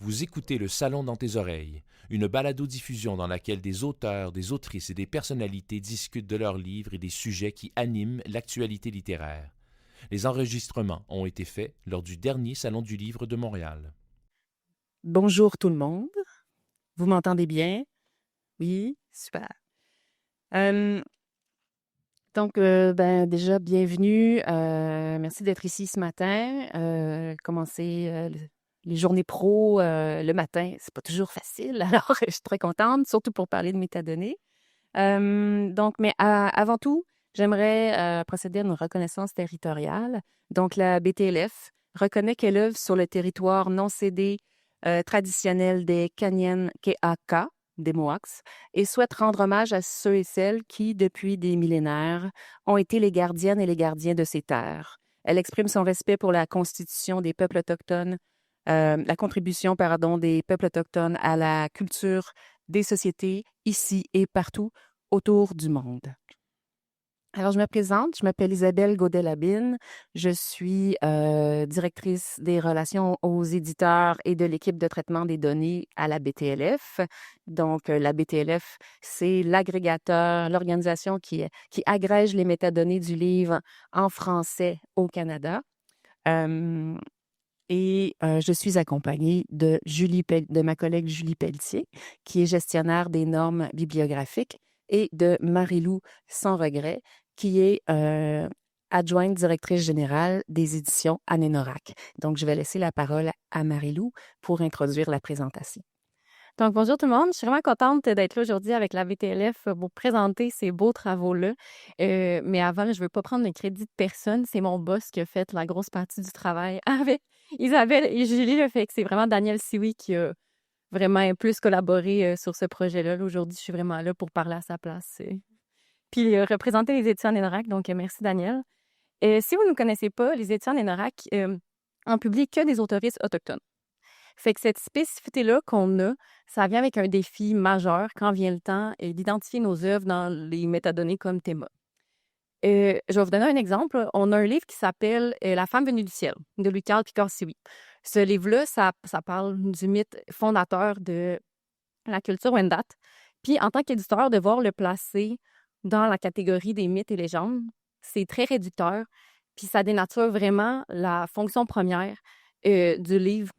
Vous écoutez Le Salon dans tes oreilles, une balado-diffusion dans laquelle des auteurs, des autrices et des personnalités discutent de leurs livres et des sujets qui animent l'actualité littéraire. Les enregistrements ont été faits lors du dernier Salon du livre de Montréal. Bonjour tout le monde. Vous m'entendez bien? Oui, super. Euh, déjà, bienvenue. Merci d'être ici ce matin. Commencer les journées pro le matin, c'est pas toujours facile. Alors, je suis très contente, surtout pour parler de métadonnées. Avant tout, j'aimerais procéder à une reconnaissance territoriale. Donc, la BTLF reconnaît qu'elle œuvre sur le territoire non cédé traditionnel des Kanyen Keaka, des Mohawks, et souhaite rendre hommage à ceux et celles qui, depuis des millénaires, ont été les gardiennes et les gardiens de ces terres. Elle exprime son respect pour la constitution des peuples autochtones, la contribution, des peuples autochtones à la culture des sociétés ici et partout autour du monde. Alors, je me présente, je m'appelle Isabelle Gaudel-Labine, je suis directrice des relations aux éditeurs et de l'équipe de traitement des données à la BTLF. Donc, la BTLF, c'est l'agrégateur, l'organisation qui agrège les métadonnées du livre en français au Canada. Je suis accompagnée de ma collègue Julie Pelletier, qui est gestionnaire des normes bibliographiques, et de Marie-Lou Sans Regret, qui est adjointe directrice générale des éditions Anénorac. Donc, je vais laisser la parole à Marie-Lou pour introduire la présentation. Donc, bonjour tout le monde. Je suis vraiment contente d'être là aujourd'hui avec la BTLF pour présenter ces beaux travaux-là. Mais avant, je ne veux pas prendre le crédit de personne. C'est mon boss qui a fait la grosse partie du travail avec Isabelle et Julie. Le fait que c'est vraiment Daniel Sioui qui a vraiment plus collaboré sur ce projet-là. Là, aujourd'hui, je suis vraiment là pour parler à sa place. Puis représenter les éditions Anénorac. Donc, merci Daniel. Si vous ne connaissez pas, les éditions Anénorac en publient que des autoristes autochtones. Fait que cette spécificité-là qu'on a, ça vient avec un défi majeur quand vient le temps d'identifier nos œuvres dans les métadonnées comme théma. Je vais vous donner un exemple. On a un livre qui s'appelle La femme venue du ciel de Louis-Carl Picard-Sioui. Ce livre-là, ça parle du mythe fondateur de la culture Wendat. Puis en tant qu'éditeur, devoir le placer dans la catégorie des mythes et légendes, c'est très réducteur. Puis ça dénature vraiment la fonction première du livre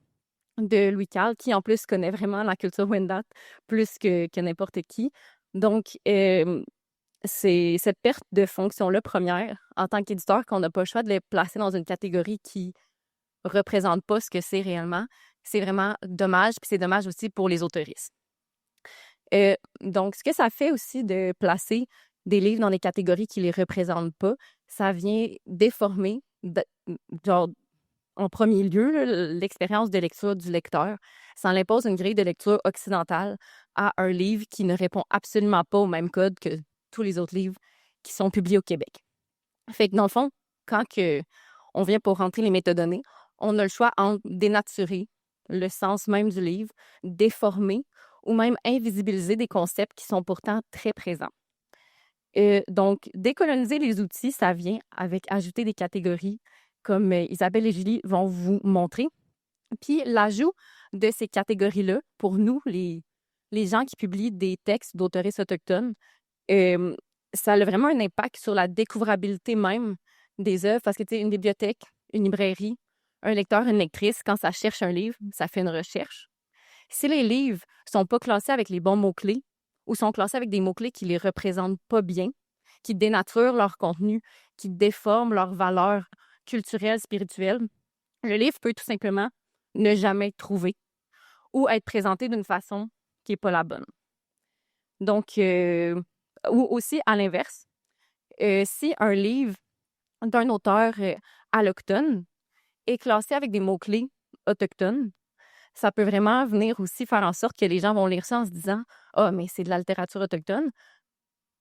de Louis Carl, qui en plus connaît vraiment la culture Wendat plus que n'importe qui. Donc, c'est cette perte de fonction-là première, en tant qu'éditeur, qu'on n'a pas le choix de les placer dans une catégorie qui ne représente pas ce que c'est réellement. C'est vraiment dommage, puis c'est dommage aussi pour les autoristes. Donc, ce que ça fait aussi de placer des livres dans des catégories qui ne les représentent pas, ça vient déformer, en premier lieu, l'expérience de lecture du lecteur. Ça en impose une grille de lecture occidentale à un livre qui ne répond absolument pas au même code que tous les autres livres qui sont publiés au Québec. Fait que dans le fond, quand on vient pour rentrer les métadonnées, on a le choix entre dénaturer le sens même du livre, déformer ou même invisibiliser des concepts qui sont pourtant très présents. Donc, décoloniser les outils, ça vient avec ajouter des catégories comme Isabelle et Julie vont vous montrer. Puis l'ajout de ces catégories-là, pour nous, les gens qui publient des textes d'autoristes autochtones, ça a vraiment un impact sur la découvrabilité même des œuvres, parce que, tu sais, une bibliothèque, une librairie, un lecteur, une lectrice, quand ça cherche un livre, ça fait une recherche. Si les livres sont pas classés avec les bons mots-clés ou sont classés avec des mots-clés qui les représentent pas bien, qui dénaturent leur contenu, qui déforment leur valeur culturelle, spirituelle, le livre peut tout simplement ne jamais être trouvé ou être présenté d'une façon qui n'est pas la bonne. Donc, ou aussi à l'inverse, si un livre d'un auteur alloctone est classé avec des mots-clés autochtones, ça peut vraiment venir aussi faire en sorte que les gens vont lire ça en se disant « Ah, mais c'est de la littérature autochtone ».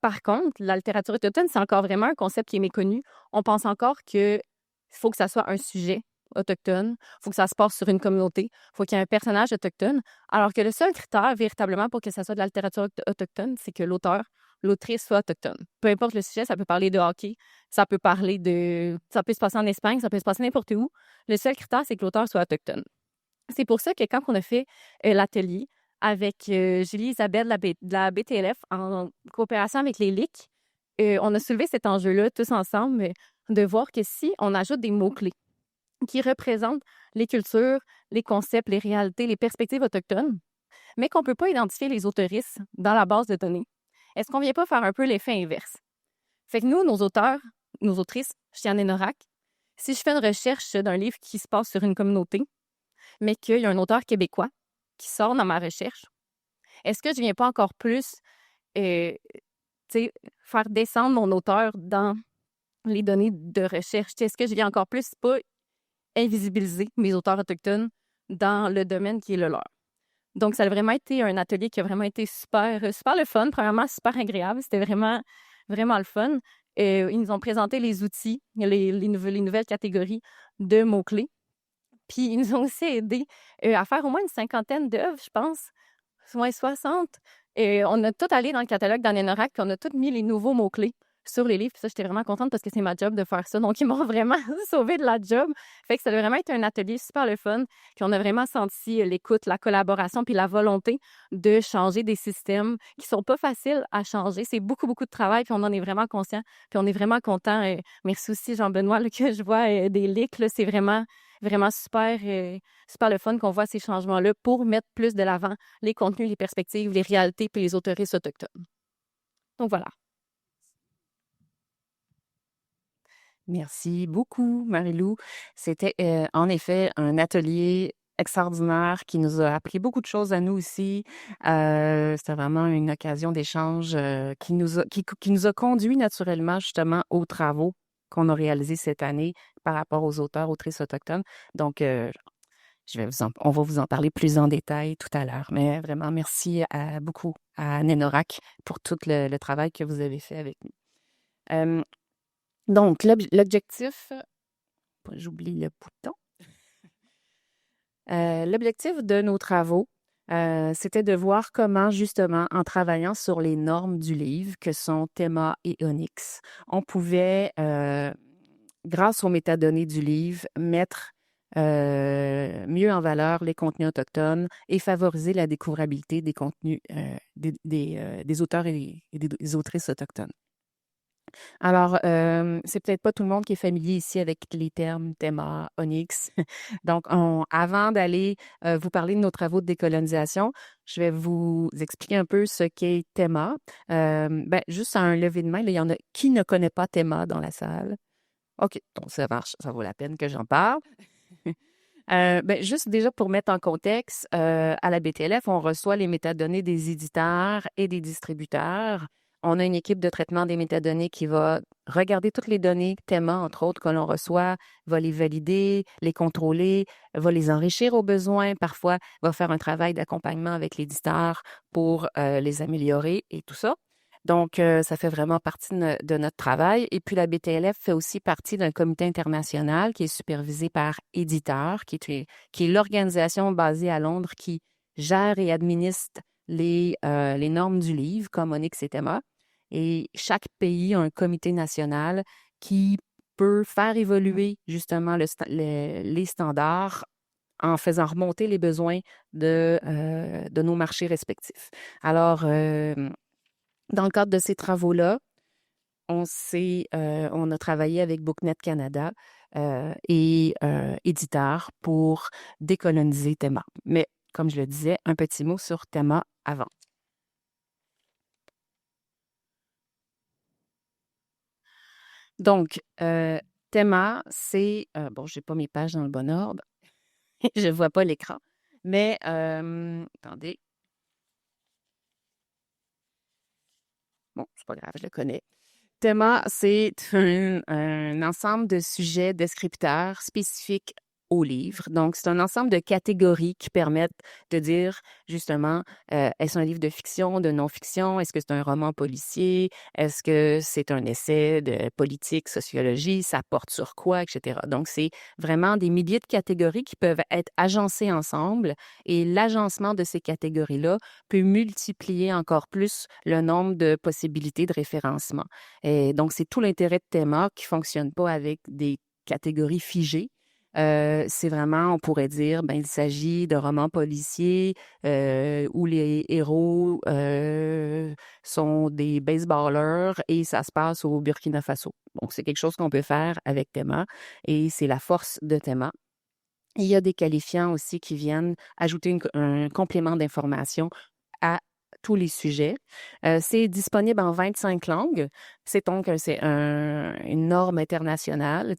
Par contre, la littérature autochtone, c'est encore vraiment un concept qui est méconnu. On pense encore qu'il faut que ça soit un sujet autochtone, il faut que ça se passe sur une communauté, il faut qu'il y ait un personnage autochtone, alors que le seul critère, véritablement, pour que ça soit de la littérature autochtone, c'est que l'auteur, l'autrice soit autochtone. Peu importe le sujet, ça peut parler de hockey, ça peut parler de... ça peut se passer en Espagne, ça peut se passer n'importe où. Le seul critère, c'est que l'auteur soit autochtone. C'est pour ça que quand on a fait l'atelier avec Julie Isabelle de la BTLF en coopération avec les LIC, on a soulevé cet enjeu-là tous ensemble de voir que si on ajoute des mots-clés qui représentent les cultures, les concepts, les réalités, les perspectives autochtones, mais qu'on ne peut pas identifier les autoristes dans la base de données, est-ce qu'on ne vient pas faire un peu l'effet inverse? Fait que nous, nos auteurs, nos autrices, Chien Norak, si je fais une recherche d'un livre qui se passe sur une communauté, mais qu'il y a un auteur québécois qui sort dans ma recherche, est-ce que je ne viens pas encore plus euh, faire descendre mon auteur dans les données de recherche? Est-ce que je viens encore plus pas invisibiliser mes auteurs autochtones dans le domaine qui est le leur? Donc, ça a vraiment été un atelier qui a vraiment été super, super le fun. Premièrement, super agréable. C'était vraiment, vraiment le fun. Ils nous ont présenté les outils, les nouvelles catégories de mots-clés. Puis, ils nous ont aussi aidés à faire au moins une 50aine d'œuvres, je pense. Ouais, 60. Et on a tout allé dans le catalogue d'Anenorak, puis on a tout mis les nouveaux mots-clés sur les livres. Puis ça, j'étais vraiment contente parce que c'est ma job de faire ça. Donc, ils m'ont vraiment sauvé de la job. Fait que ça a vraiment été un atelier super le fun. Puis on a vraiment senti l'écoute, la collaboration, puis la volonté de changer des systèmes qui sont pas faciles à changer. C'est beaucoup, beaucoup de travail, puis on en est vraiment conscient. Puis on est vraiment content. Merci aussi, Jean-Benoît, là, que je vois des leaks. Là, c'est vraiment, vraiment super, super le fun qu'on voit ces changements-là pour mettre plus de l'avant les contenus, les perspectives, les réalités, puis les autoristes autochtones. Donc voilà. Merci beaucoup, Marie-Lou. C'était en effet un atelier extraordinaire qui nous a appris beaucoup de choses à nous aussi. C'était vraiment une occasion d'échange qui nous a conduit naturellement justement aux travaux qu'on a réalisés cette année par rapport aux auteurs, autrices autochtones. Donc, on va vous en parler plus en détail tout à l'heure. Mais vraiment, merci beaucoup à Nenorak pour tout le travail que vous avez fait avec nous. Donc, l'objectif, j'oublie le bouton. L'objectif de nos travaux, c'était de voir comment, justement, en travaillant sur les normes du livre, que sont Théma et Onyx, on pouvait, grâce aux métadonnées du livre, mettre mieux en valeur les contenus autochtones et favoriser la découvrabilité des contenus des auteurs et des autrices autochtones. Alors, c'est peut-être pas tout le monde qui est familier ici avec les termes Théma, Onyx. Donc, avant d'aller vous parler de nos travaux de décolonisation, je vais vous expliquer un peu ce qu'est Théma. Juste à un lever de main, là, il y en a qui ne connaît pas Théma dans la salle. OK, donc ça marche, ça vaut la peine que j'en parle. Juste déjà pour mettre en contexte, à la BTLF, on reçoit les métadonnées des éditeurs et des distributeurs. On a une équipe de traitement des métadonnées qui va regarder toutes les données Théma, entre autres, que l'on reçoit, va les valider, les contrôler, va les enrichir au besoin, parfois va faire un travail d'accompagnement avec l'éditeur pour les améliorer et tout ça. Donc, ça fait vraiment partie de notre travail. Et puis, la BTLF fait aussi partie d'un comité international qui est supervisé par Éditeur, qui est l'organisation basée à Londres qui gère et administre les normes du livre, comme Onyx et Théma. Et chaque pays a un comité national qui peut faire évoluer justement les standards en faisant remonter les besoins de nos marchés respectifs. Alors, dans le cadre de ces travaux-là, on a travaillé avec BookNet Canada et Éditeur pour décoloniser Théma. Mais comme je le disais, un petit mot sur Théma avant. Donc, Théma, c'est... je n'ai pas mes pages dans le bon ordre. Je ne vois pas l'écran. Mais, attendez. Bon, c'est pas grave, je le connais. Théma, c'est un ensemble de sujets descripteurs spécifiques au livre. Donc, c'est un ensemble de catégories qui permettent de dire, justement, est-ce un livre de fiction, de non-fiction? Est-ce que c'est un roman policier? Est-ce que c'est un essai de politique, sociologie? Ça porte sur quoi, etc. Donc, c'est vraiment des milliers de catégories qui peuvent être agencées ensemble et l'agencement de ces catégories-là peut multiplier encore plus le nombre de possibilités de référencement. Et donc, c'est tout l'intérêt de Théma qui ne fonctionne pas avec des catégories figées, C'est vraiment, on pourrait dire, il s'agit de romans policiers où les héros sont des baseballeurs et ça se passe au Burkina Faso. Donc, c'est quelque chose qu'on peut faire avec Théma et c'est la force de Théma. Il y a des qualifiants aussi qui viennent ajouter un complément d'information à tous les sujets. C'est disponible en 25 langues. C'est donc une norme internationale.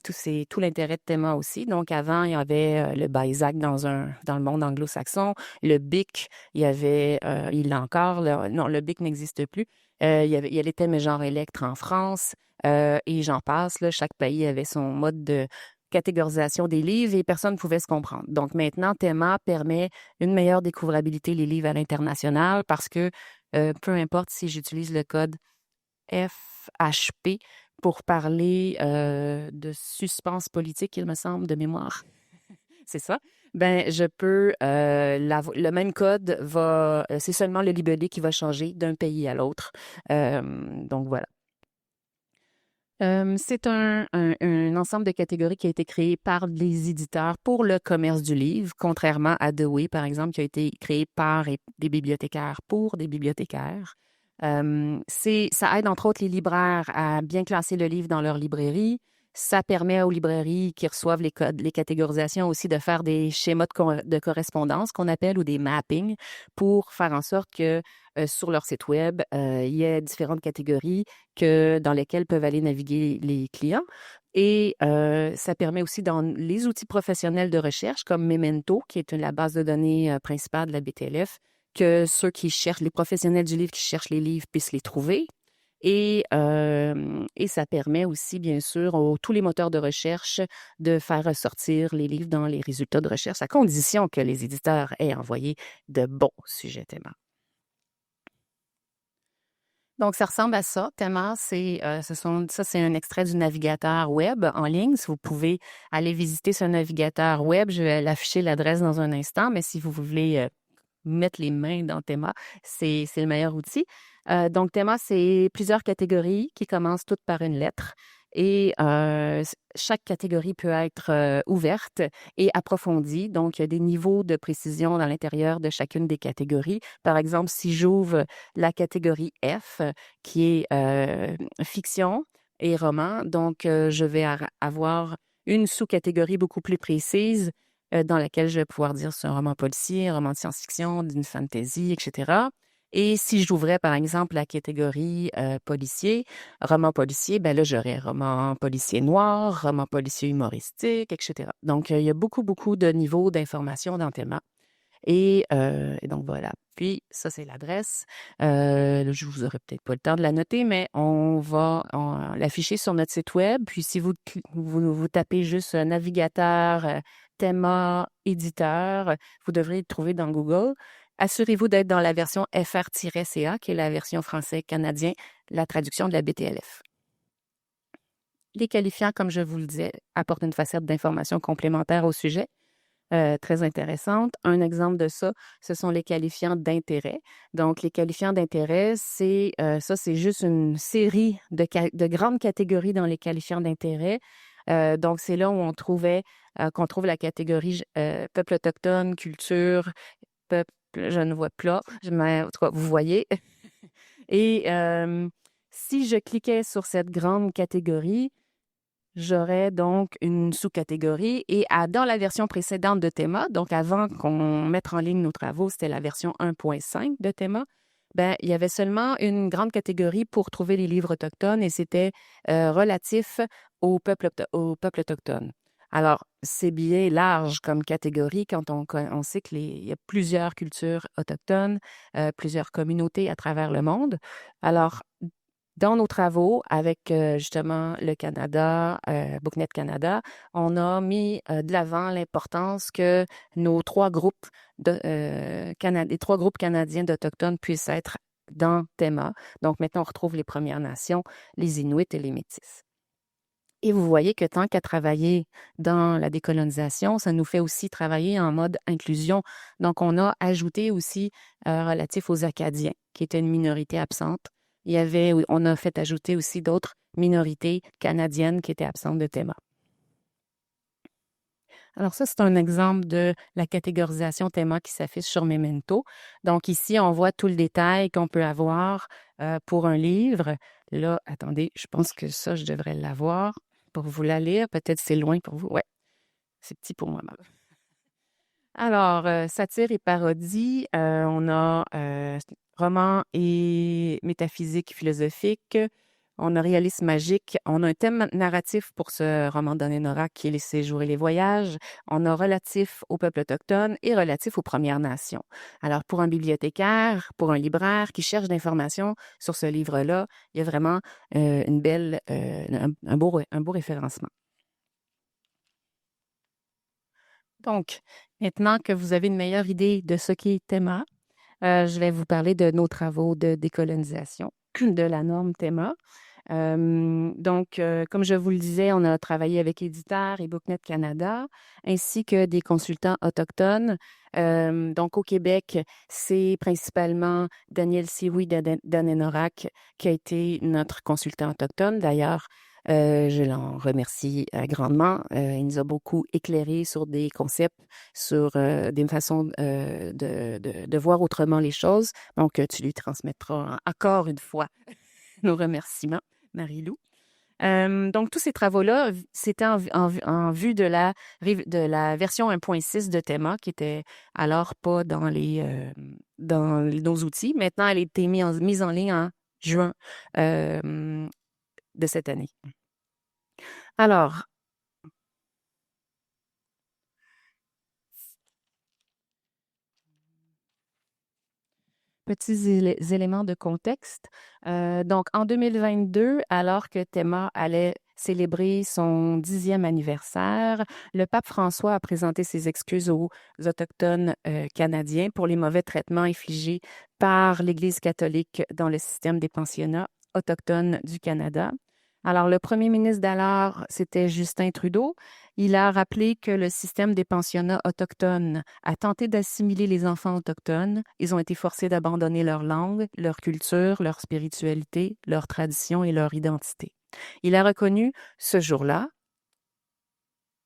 Tout l'intérêt de Théma aussi. Donc, avant, il y avait le BAISAC dans le monde anglo-saxon. Le BIC, il l'a encore. Non, le BIC n'existe plus. Il y a les thèmes genre électre en France et j'en passe. Là, chaque pays avait son mode de catégorisation des livres et personne ne pouvait se comprendre. Donc maintenant, Théma permet une meilleure découvrabilité des livres à l'international parce que peu importe si j'utilise le code FHP pour parler de suspense politique, il me semble, de mémoire. C'est ça. Je peux, le même code c'est seulement le libellé qui va changer d'un pays à l'autre. Donc voilà. C'est un ensemble de catégories qui a été créé par les éditeurs pour le commerce du livre, contrairement à Dewey, par exemple, qui a été créé par des bibliothécaires pour des bibliothécaires. Ça aide entre autres les libraires à bien classer le livre dans leur librairie. Ça permet aux librairies qui reçoivent les catégorisations aussi de faire des schémas de correspondance qu'on appelle ou des mappings pour faire en sorte que sur leur site web, il y ait différentes catégories dans lesquelles peuvent aller naviguer les clients. Et ça permet aussi dans les outils professionnels de recherche comme Memento, qui est la base de données principale de la BTLF, que ceux qui cherchent, les professionnels du livre qui cherchent les livres puissent les trouver. Et ça permet aussi, bien sûr, tous les moteurs de recherche de faire ressortir les livres dans les résultats de recherche, à condition que les éditeurs aient envoyé de bons sujets Théma. Donc, ça ressemble à ça. Théma, c'est un extrait du navigateur web en ligne. Si vous pouvez aller visiter ce navigateur web, je vais l'afficher l'adresse dans un instant, mais si vous voulez mettre les mains dans Théma, c'est le meilleur outil. Donc, Théma, c'est plusieurs catégories qui commencent toutes par une lettre. Et chaque catégorie peut être ouverte et approfondie. Donc, il y a des niveaux de précision dans l'intérieur de chacune des catégories. Par exemple, si j'ouvre la catégorie F, qui est fiction et roman, donc je vais avoir une sous-catégorie beaucoup plus précise dans laquelle je vais pouvoir dire c'est un roman policier, un roman de science-fiction, d'une fantasy, etc. Et si j'ouvrais, par exemple, la catégorie policier, roman policier, là, j'aurais roman policier noir, roman policier humoristique, etc. Donc, il y a beaucoup, beaucoup de niveaux d'information dans Théma. Et donc, voilà. Puis, ça, c'est l'adresse. Je vous aurai peut-être pas le temps de la noter, mais on va l'afficher sur notre site web. Puis, si vous tapez juste navigateur, Théma, éditeur, vous devrez le trouver dans Google. Assurez-vous d'être dans la version FR-CA, qui est la version français-canadien, la traduction de la BTLF. Les qualifiants, comme je vous le disais, apportent une facette d'information complémentaire au sujet. Très intéressante. Un exemple de ça, ce sont les qualifiants d'intérêt. Donc, les qualifiants d'intérêt, c'est juste une série de grandes catégories dans les qualifiants d'intérêt. Donc, c'est là où qu'on trouve la catégorie peuple autochtone, culture, peuple, je ne vois plus là, mais en tout cas, vous voyez. Et si je cliquais sur cette grande catégorie, j'aurais donc une sous-catégorie et dans la version précédente de Théma, donc avant qu'on mette en ligne nos travaux, c'était la version 1.5 de Théma, il y avait seulement une grande catégorie pour trouver les livres autochtones et c'était relatif au peuple autochtone. Alors, c'est bien large comme catégorie quand on sait qu'il y a plusieurs cultures autochtones, plusieurs communautés à travers le monde. Alors, dans nos travaux avec justement le Canada, BookNet Canada, on a mis de l'avant l'importance que nos trois groupes les trois groupes canadiens d'Autochtones puissent être dans Théma. Donc maintenant, on retrouve les Premières Nations, les Inuits et les Métis. Et vous voyez que tant qu'à travailler dans la décolonisation, ça nous fait aussi travailler en mode inclusion. Donc, on a ajouté aussi relatif aux Acadiens, qui étaient une minorité absente. On a fait ajouter aussi d'autres minorités canadiennes qui étaient absentes de Théma. Alors ça, c'est un exemple de la catégorisation théma qui s'affiche sur Memento. Donc ici, on voit tout le détail qu'on peut avoir pour un livre. Là, attendez, je pense que ça, je devrais l'avoir pour vous la lire. Peut-être c'est loin pour vous. Ouais, c'est petit pour moi. Alors, satire et parodie, on a roman et métaphysique philosophique, on a réalisme magique, on a un thème narratif pour ce roman d'Anne-Nora qui est les séjours et les voyages, on a relatif aux peuples autochtones et relatif aux Premières Nations. Alors, pour un bibliothécaire, pour un libraire qui cherche d'informations sur ce livre-là, il y a vraiment une belle, un beau référencement. Donc, maintenant que vous avez une meilleure idée de ce qu'est Théma, je vais vous parler de nos travaux de décolonisation de la norme Théma. Donc, comme je vous le disais, on a travaillé avec Éditeur et BookNet Canada, ainsi que des consultants autochtones. Donc, au Québec, c'est principalement Daniel Sioui d'Anenorak qui a été notre consultant autochtone. D'ailleurs, je l'en remercie grandement. Il nous a beaucoup éclairé sur des concepts, sur des façons de voir autrement les choses. Donc, tu lui transmettras encore une fois nos remerciements, Marie-Lou. Donc, tous ces travaux-là, c'était en vue de la version 1.6 de Théma, qui était alors pas dans nos outils. Maintenant, elle a été mise en ligne en juin de cette année. Alors, petits éléments de contexte. Donc, en 2022, alors que Théma allait célébrer son 10e anniversaire, le pape François a présenté ses excuses aux Autochtones canadiens pour les mauvais traitements infligés par l'Église catholique dans le système des pensionnats autochtones du Canada. Alors, le premier ministre d'alors, c'était Justin Trudeau. Il a rappelé que le système des pensionnats autochtones a tenté d'assimiler les enfants autochtones. Ils ont été forcés d'abandonner leur langue, leur culture, leur spiritualité, leur tradition et leur identité. Il a reconnu ce jour-là,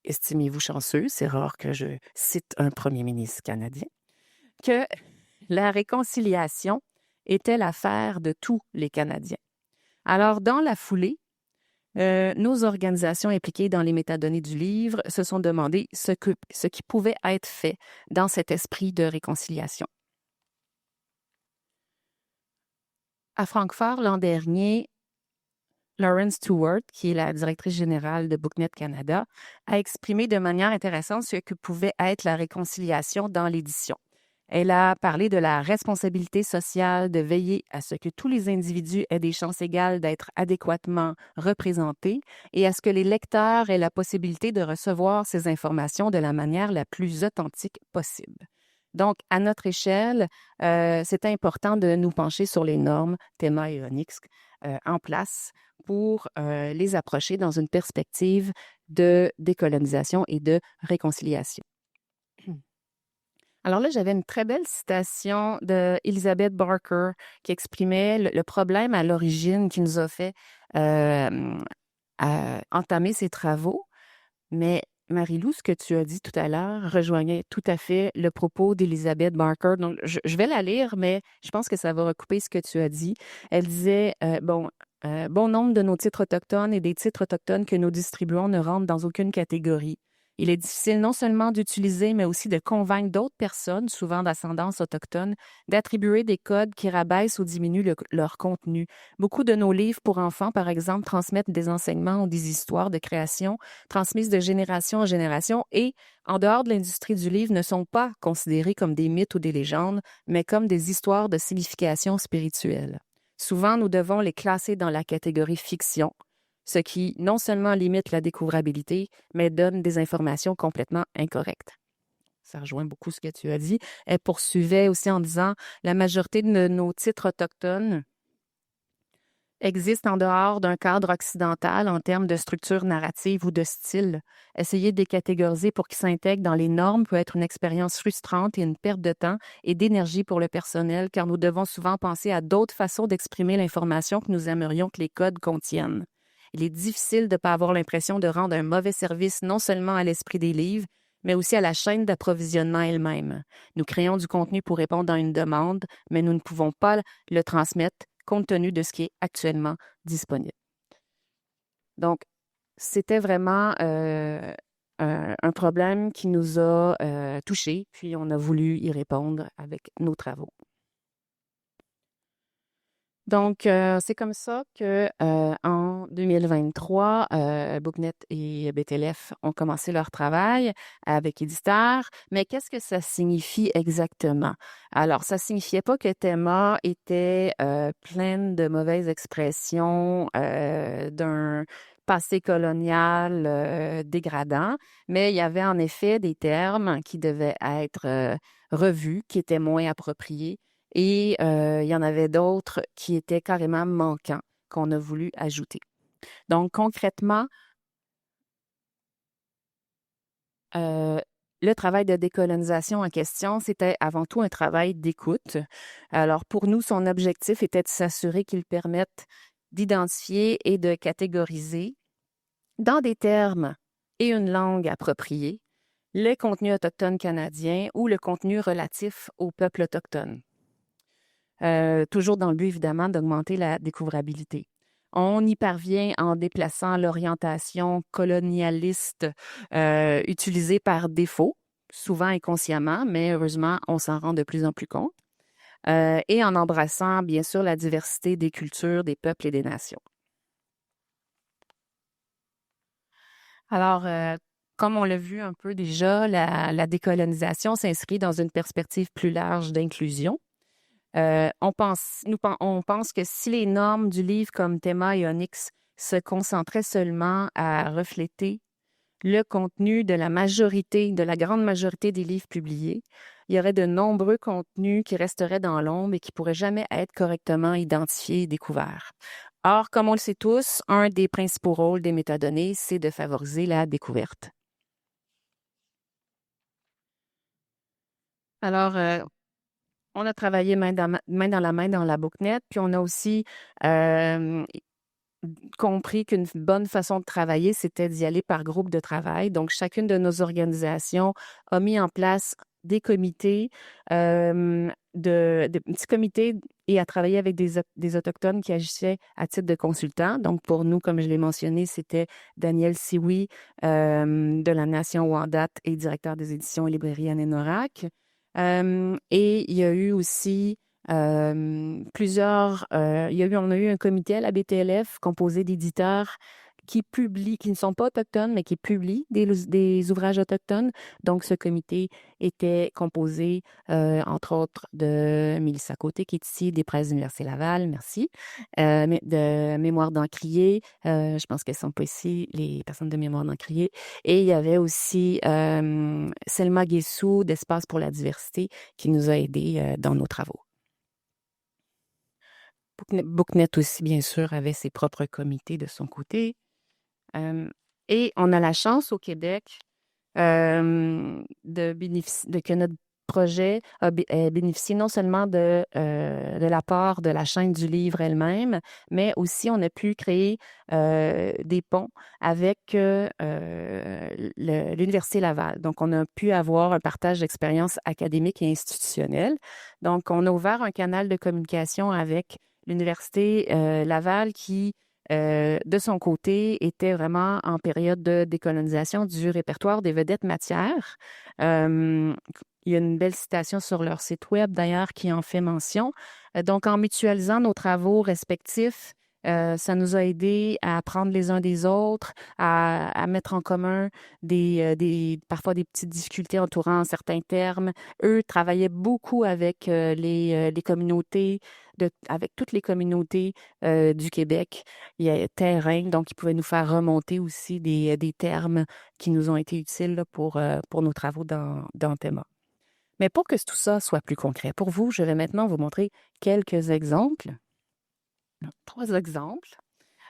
estimez-vous chanceux, c'est rare que je cite un premier ministre canadien, que la réconciliation était l'affaire de tous les Canadiens. Alors, dans la foulée, nos organisations impliquées dans les métadonnées du livre se sont demandé ce qui pouvait être fait dans cet esprit de réconciliation. À Francfort, l'an dernier, Lauren Stewart, qui est la directrice générale de BookNet Canada, a exprimé de manière intéressante ce que pouvait être la réconciliation dans l'édition. Elle a parlé de la responsabilité sociale de veiller à ce que tous les individus aient des chances égales d'être adéquatement représentés et à ce que les lecteurs aient la possibilité de recevoir ces informations de la manière la plus authentique possible. Donc, à notre échelle, c'est important de nous pencher sur les normes Théma et Onyx en place pour les approcher dans une perspective de décolonisation et de réconciliation. Alors là, j'avais une très belle citation d'Elizabeth Barker qui exprimait le problème à l'origine qui nous a fait entamer ces travaux. Mais Marie-Lou, ce que tu as dit tout à l'heure rejoignait tout à fait le propos d'Elizabeth Barker. Donc, je vais la lire, mais je pense que ça va recouper ce que tu as dit. Elle disait, bon nombre de nos titres autochtones et des titres autochtones que nous distribuons ne rentrent dans aucune catégorie. Il est difficile non seulement d'utiliser, mais aussi de convaincre d'autres personnes, souvent d'ascendance autochtone, d'attribuer des codes qui rabaissent ou diminuent leur contenu. Beaucoup de nos livres pour enfants, par exemple, transmettent des enseignements ou des histoires de création transmises de génération en génération et, en dehors de l'industrie du livre, ne sont pas considérés comme des mythes ou des légendes, mais comme des histoires de signification spirituelle. Souvent, nous devons les classer dans la catégorie fiction, ce qui non seulement limite la découvrabilité, mais donne des informations complètement incorrectes. Ça rejoint beaucoup ce que tu as dit. Elle poursuivait aussi en disant « La majorité de nos titres autochtones existent en dehors d'un cadre occidental en termes de structure narrative ou de style. Essayer de les catégoriser pour qu'ils s'intègrent dans les normes peut être une expérience frustrante et une perte de temps et d'énergie pour le personnel, car nous devons souvent penser à d'autres façons d'exprimer l'information que nous aimerions que les codes contiennent. Il est difficile de ne pas avoir l'impression de rendre un mauvais service non seulement à l'esprit des livres, mais aussi à la chaîne d'approvisionnement elle-même. Nous créons du contenu pour répondre à une demande, mais nous ne pouvons pas le transmettre compte tenu de ce qui est actuellement disponible. Donc, c'était vraiment un problème qui nous a touchés, puis on a voulu y répondre avec nos travaux. Donc, c'est comme ça que en 2023, BookNet et BTLF ont commencé leur travail avec Éditeur. Mais qu'est-ce que ça signifie exactement? Alors, ça signifiait pas que Théma était pleine de mauvaises expressions d'un passé colonial dégradant, mais il y avait en effet des termes qui devaient être revus, qui étaient moins appropriés et il y en avait d'autres qui étaient carrément manquants qu'on a voulu ajouter. Donc, concrètement, le travail de décolonisation en question, c'était avant tout un travail d'écoute. Alors, pour nous, son objectif était de s'assurer qu'il permette d'identifier et de catégoriser dans des termes et une langue appropriée le contenu autochtone canadien ou le contenu relatif aux peuples autochtones. Toujours dans le but, évidemment, d'augmenter la découvrabilité. On y parvient en déplaçant l'orientation colonialiste utilisée par défaut, souvent inconsciemment, mais heureusement, on s'en rend de plus en plus compte, et en embrassant, bien sûr, la diversité des cultures, des peuples et des nations. Alors, comme on l'a vu un peu déjà, la décolonisation s'inscrit dans une perspective plus large d'inclusion. On pense que si les normes du livre comme Théma et Onyx se concentraient seulement à refléter le contenu de la grande majorité des livres publiés, il y aurait de nombreux contenus qui resteraient dans l'ombre et qui pourraient jamais être correctement identifiés et découverts. Or, comme on le sait tous, un des principaux rôles des métadonnées, c'est de favoriser la découverte. Alors, on a travaillé main dans la main dans la BookNet, puis on a aussi compris qu'une bonne façon de travailler, c'était d'y aller par groupe de travail. Donc, chacune de nos organisations a mis en place des comités, de petits comités et à travailler avec des Autochtones qui agissaient à titre de consultants. Donc, pour nous, comme je l'ai mentionné, c'était Daniel Sioui de la Nation Wendat et directeur des éditions et librairies Anénorak. Et il y a eu aussi on a eu un comité à la BTLF composé d'éditeurs qui ne sont pas autochtones, mais qui publient des ouvrages autochtones. Donc, ce comité était composé, entre autres, de Mélissa Côté, qui est ici, des Presses de l'Université Laval, merci, de Mémoire d'Encrier, je pense qu'elles sont pas ici, les personnes de Mémoire d'Encrier. Et il y avait aussi Selma Guessou, d'Espace pour la diversité, qui nous a aidés dans nos travaux. BookNet aussi, bien sûr, avait ses propres comités de son côté. Et on a la chance au Québec que notre projet ait bénéficié non seulement de l'apport de la chaîne du livre elle-même, mais aussi on a pu créer des ponts avec l'Université Laval. Donc, on a pu avoir un partage d'expériences académiques et institutionnelles. Donc, on a ouvert un canal de communication avec l'Université Laval qui de son côté, était vraiment en période de décolonisation du répertoire des vedettes matières. Il y a une belle citation sur leur site web, d'ailleurs, qui en fait mention. Donc, en mutualisant nos travaux respectifs, ça nous a aidés à apprendre les uns des autres, à mettre en commun parfois des petites difficultés entourant certains termes. Eux travaillaient beaucoup avec les communautés, avec toutes les communautés du Québec. Il y a terrain, donc ils pouvaient nous faire remonter aussi des termes qui nous ont été utiles là, pour nos travaux dans Théma. Mais pour que tout ça soit plus concret pour vous, je vais maintenant vous montrer quelques exemples. 3 exemples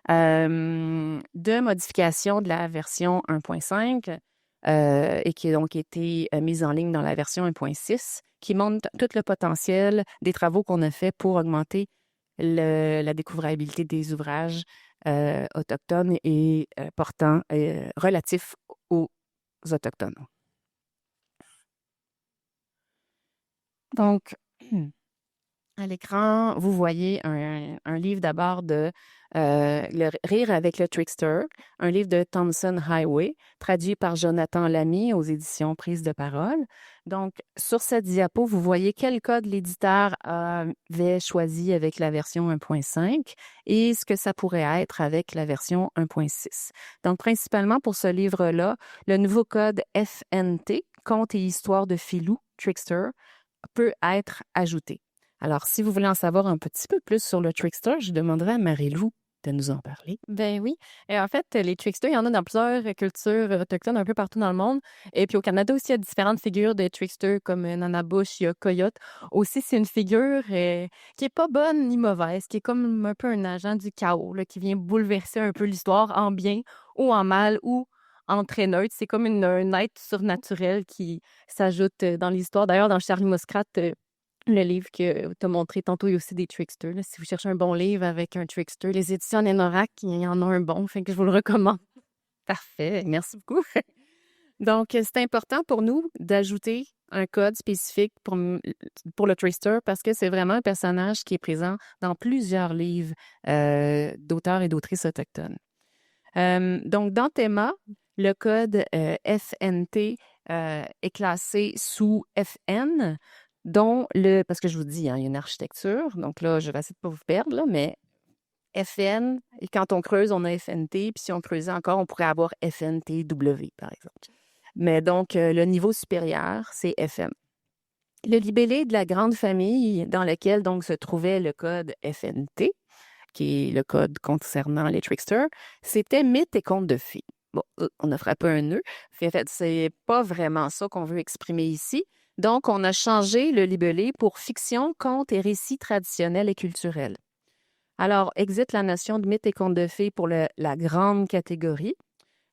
de modifications de la version 1.5 et qui ont donc été mises en ligne dans la version 1.6, qui montrent tout le potentiel des travaux qu'on a fait pour augmenter la découvrabilité des ouvrages autochtones et relatifs aux Autochtones. Donc, à l'écran, vous voyez un livre d'abord de Le Rire avec le Trickster, un livre de Thomson Highway, traduit par Jonathan Lamy aux éditions Prise de parole. Donc, sur cette diapo, vous voyez quel code l'éditeur avait choisi avec la version 1.5 et ce que ça pourrait être avec la version 1.6. Donc, principalement pour ce livre-là, le nouveau code FNT, Contes et histoires de Filou, Trickster, peut être ajouté. Alors, si vous voulez en savoir un petit peu plus sur le Trickster, je demanderai à Marie-Lou de nous en parler. Ben oui. Et en fait, les tricksters, il y en a dans plusieurs cultures autochtones un peu partout dans le monde. Et puis au Canada aussi, il y a différentes figures de tricksters comme Nana Bush, il y a Coyote. Aussi, c'est une figure qui est pas bonne ni mauvaise, qui est comme un peu un agent du chaos, là, qui vient bouleverser un peu l'histoire en bien ou en mal ou en très neutre. C'est comme un être surnaturel qui s'ajoute dans l'histoire. D'ailleurs, dans Charlie Muscat, le livre que tu as montré tantôt, il y a aussi des tricksters, là. Si vous cherchez un bon livre avec un trickster, les éditions Nénorac, il y en a un bon, fait que je vous le recommande. Parfait, merci beaucoup. Donc, c'est important pour nous d'ajouter un code spécifique pour le Trickster parce que c'est vraiment un personnage qui est présent dans plusieurs livres d'auteurs et d'autrices autochtones. Donc, dans Théma, le code FNT est classé sous FN, parce que je vous dis, hein, il y a une architecture, donc là, je vais essayer de ne pas vous perdre, là, mais FN, et quand on creuse, on a FNT, puis si on creusait encore, on pourrait avoir FNTW, par exemple. Mais donc, le niveau supérieur, c'est FM. Le libellé de la grande famille dans lequel donc se trouvait le code FNT, qui est le code concernant les tricksters, c'était mythes et contes de fées. Bon, on a frappé un nœud. En fait, c'est pas vraiment ça qu'on veut exprimer ici. Donc, on a changé le libellé pour fiction, contes et récits traditionnels et culturels. Alors, existe la notion de mythes et contes de fées pour la grande catégorie.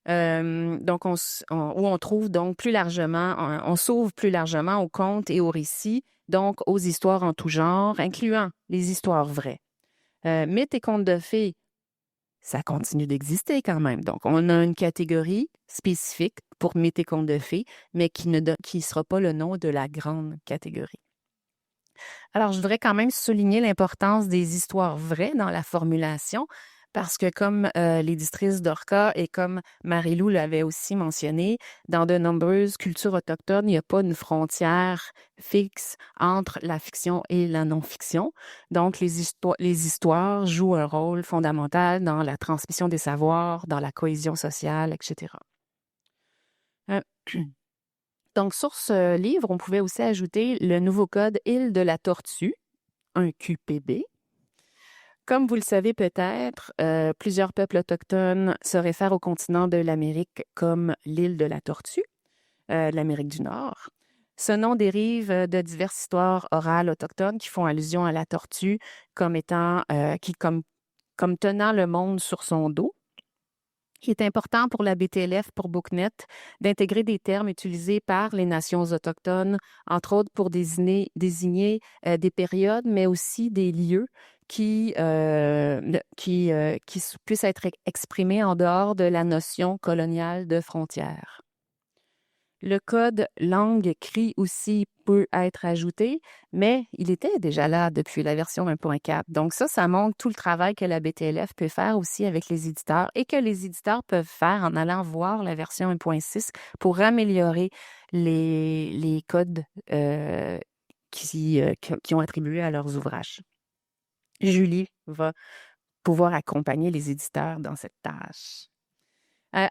Donc, où on trouve donc plus largement, on s'ouvre plus largement aux contes et aux récits, donc aux histoires en tout genre, incluant les histoires vraies. Mythes et contes de fées, ça continue d'exister quand même. Donc, on a une catégorie spécifique pour mythes et contes de fées, mais qui ne sera pas le nom de la grande catégorie. Alors, je voudrais quand même souligner l'importance des histoires vraies dans la formulation, parce que comme l'éditrice d'Orca et comme Marie-Lou l'avait aussi mentionné, dans de nombreuses cultures autochtones, il n'y a pas une frontière fixe entre la fiction et la non-fiction. Donc, les histoires jouent un rôle fondamental dans la transmission des savoirs, dans la cohésion sociale, etc. Donc, sur ce livre, on pouvait aussi ajouter le nouveau code Île de la Tortue, un QPB. Comme vous le savez peut-être, plusieurs peuples autochtones se réfèrent au continent de l'Amérique comme l'île de la Tortue, l'Amérique du Nord. Ce nom dérive de diverses histoires orales autochtones qui font allusion à la tortue comme étant, comme tenant le monde sur son dos. Il est important pour la BTLF, pour BookNet, d'intégrer des termes utilisés par les nations autochtones, entre autres pour désigner des périodes, mais aussi des lieux qui puissent être exprimés en dehors de la notion coloniale de frontières. Le code langue-cri aussi peut être ajouté, mais il était déjà là depuis la version 1.4. Donc ça montre tout le travail que la BTLF peut faire aussi avec les éditeurs et que les éditeurs peuvent faire en allant voir la version 1.6 pour améliorer les codes qui ont attribué à leurs ouvrages. Julie va pouvoir accompagner les éditeurs dans cette tâche.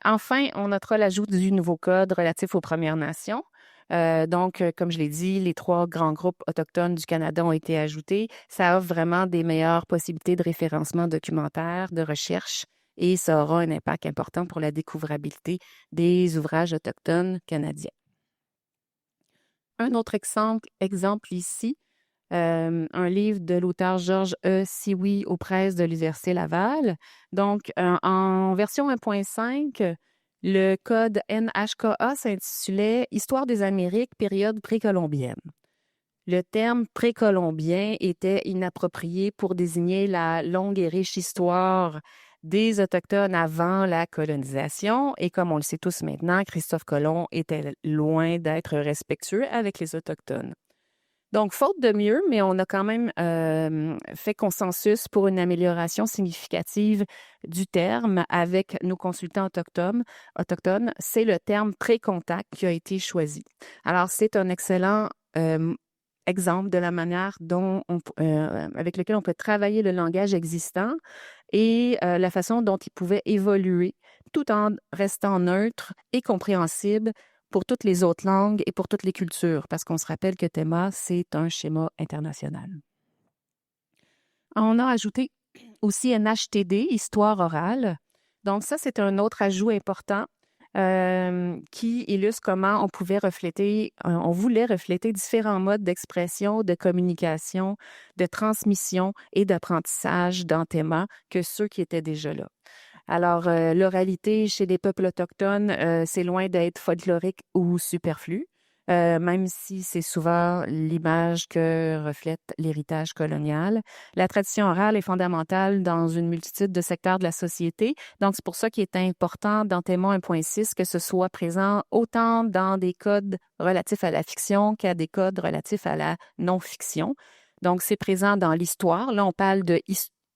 Enfin, on notera l'ajout du nouveau code relatif aux Premières Nations. Donc, comme je l'ai dit, les 3 grands groupes autochtones du Canada ont été ajoutés. Ça offre vraiment des meilleures possibilités de référencement documentaire, de recherche, et ça aura un impact important pour la découvrabilité des ouvrages autochtones canadiens. Un autre exemple ici, un livre de l'auteur Georges E. Sioui aux presses de l'Université Laval. Donc, en version 1.5, le code NHKA s'intitulait « Histoire des Amériques, période précolombienne ». Le terme précolombien était inapproprié pour désigner la longue et riche histoire des Autochtones avant la colonisation. Et comme on le sait tous maintenant, Christophe Colomb était loin d'être respectueux avec les Autochtones. Donc, faute de mieux, mais on a quand même fait consensus pour une amélioration significative du terme avec nos consultants autochtones. C'est le terme pré-contact qui a été choisi. Alors, c'est un excellent exemple de la manière avec lequel on peut travailler le langage existant et la façon dont il pouvait évoluer tout en restant neutre et compréhensible pour toutes les autres langues et pour toutes les cultures, parce qu'on se rappelle que TEMA, c'est un schéma international. On a ajouté aussi un HTD, histoire orale. Donc ça, c'est un autre ajout important qui illustre comment on voulait refléter différents modes d'expression, de communication, de transmission et d'apprentissage dans TEMA que ceux qui étaient déjà là. Alors, l'oralité chez les peuples autochtones, c'est loin d'être folklorique ou superflu, même si c'est souvent l'image que reflète l'héritage colonial. La tradition orale est fondamentale dans une multitude de secteurs de la société. Donc, c'est pour ça qu'il est important dans TEMA 1.6 que ce soit présent autant dans des codes relatifs à la fiction qu'à des codes relatifs à la non-fiction. Donc, c'est présent dans l'histoire. Là, on parle de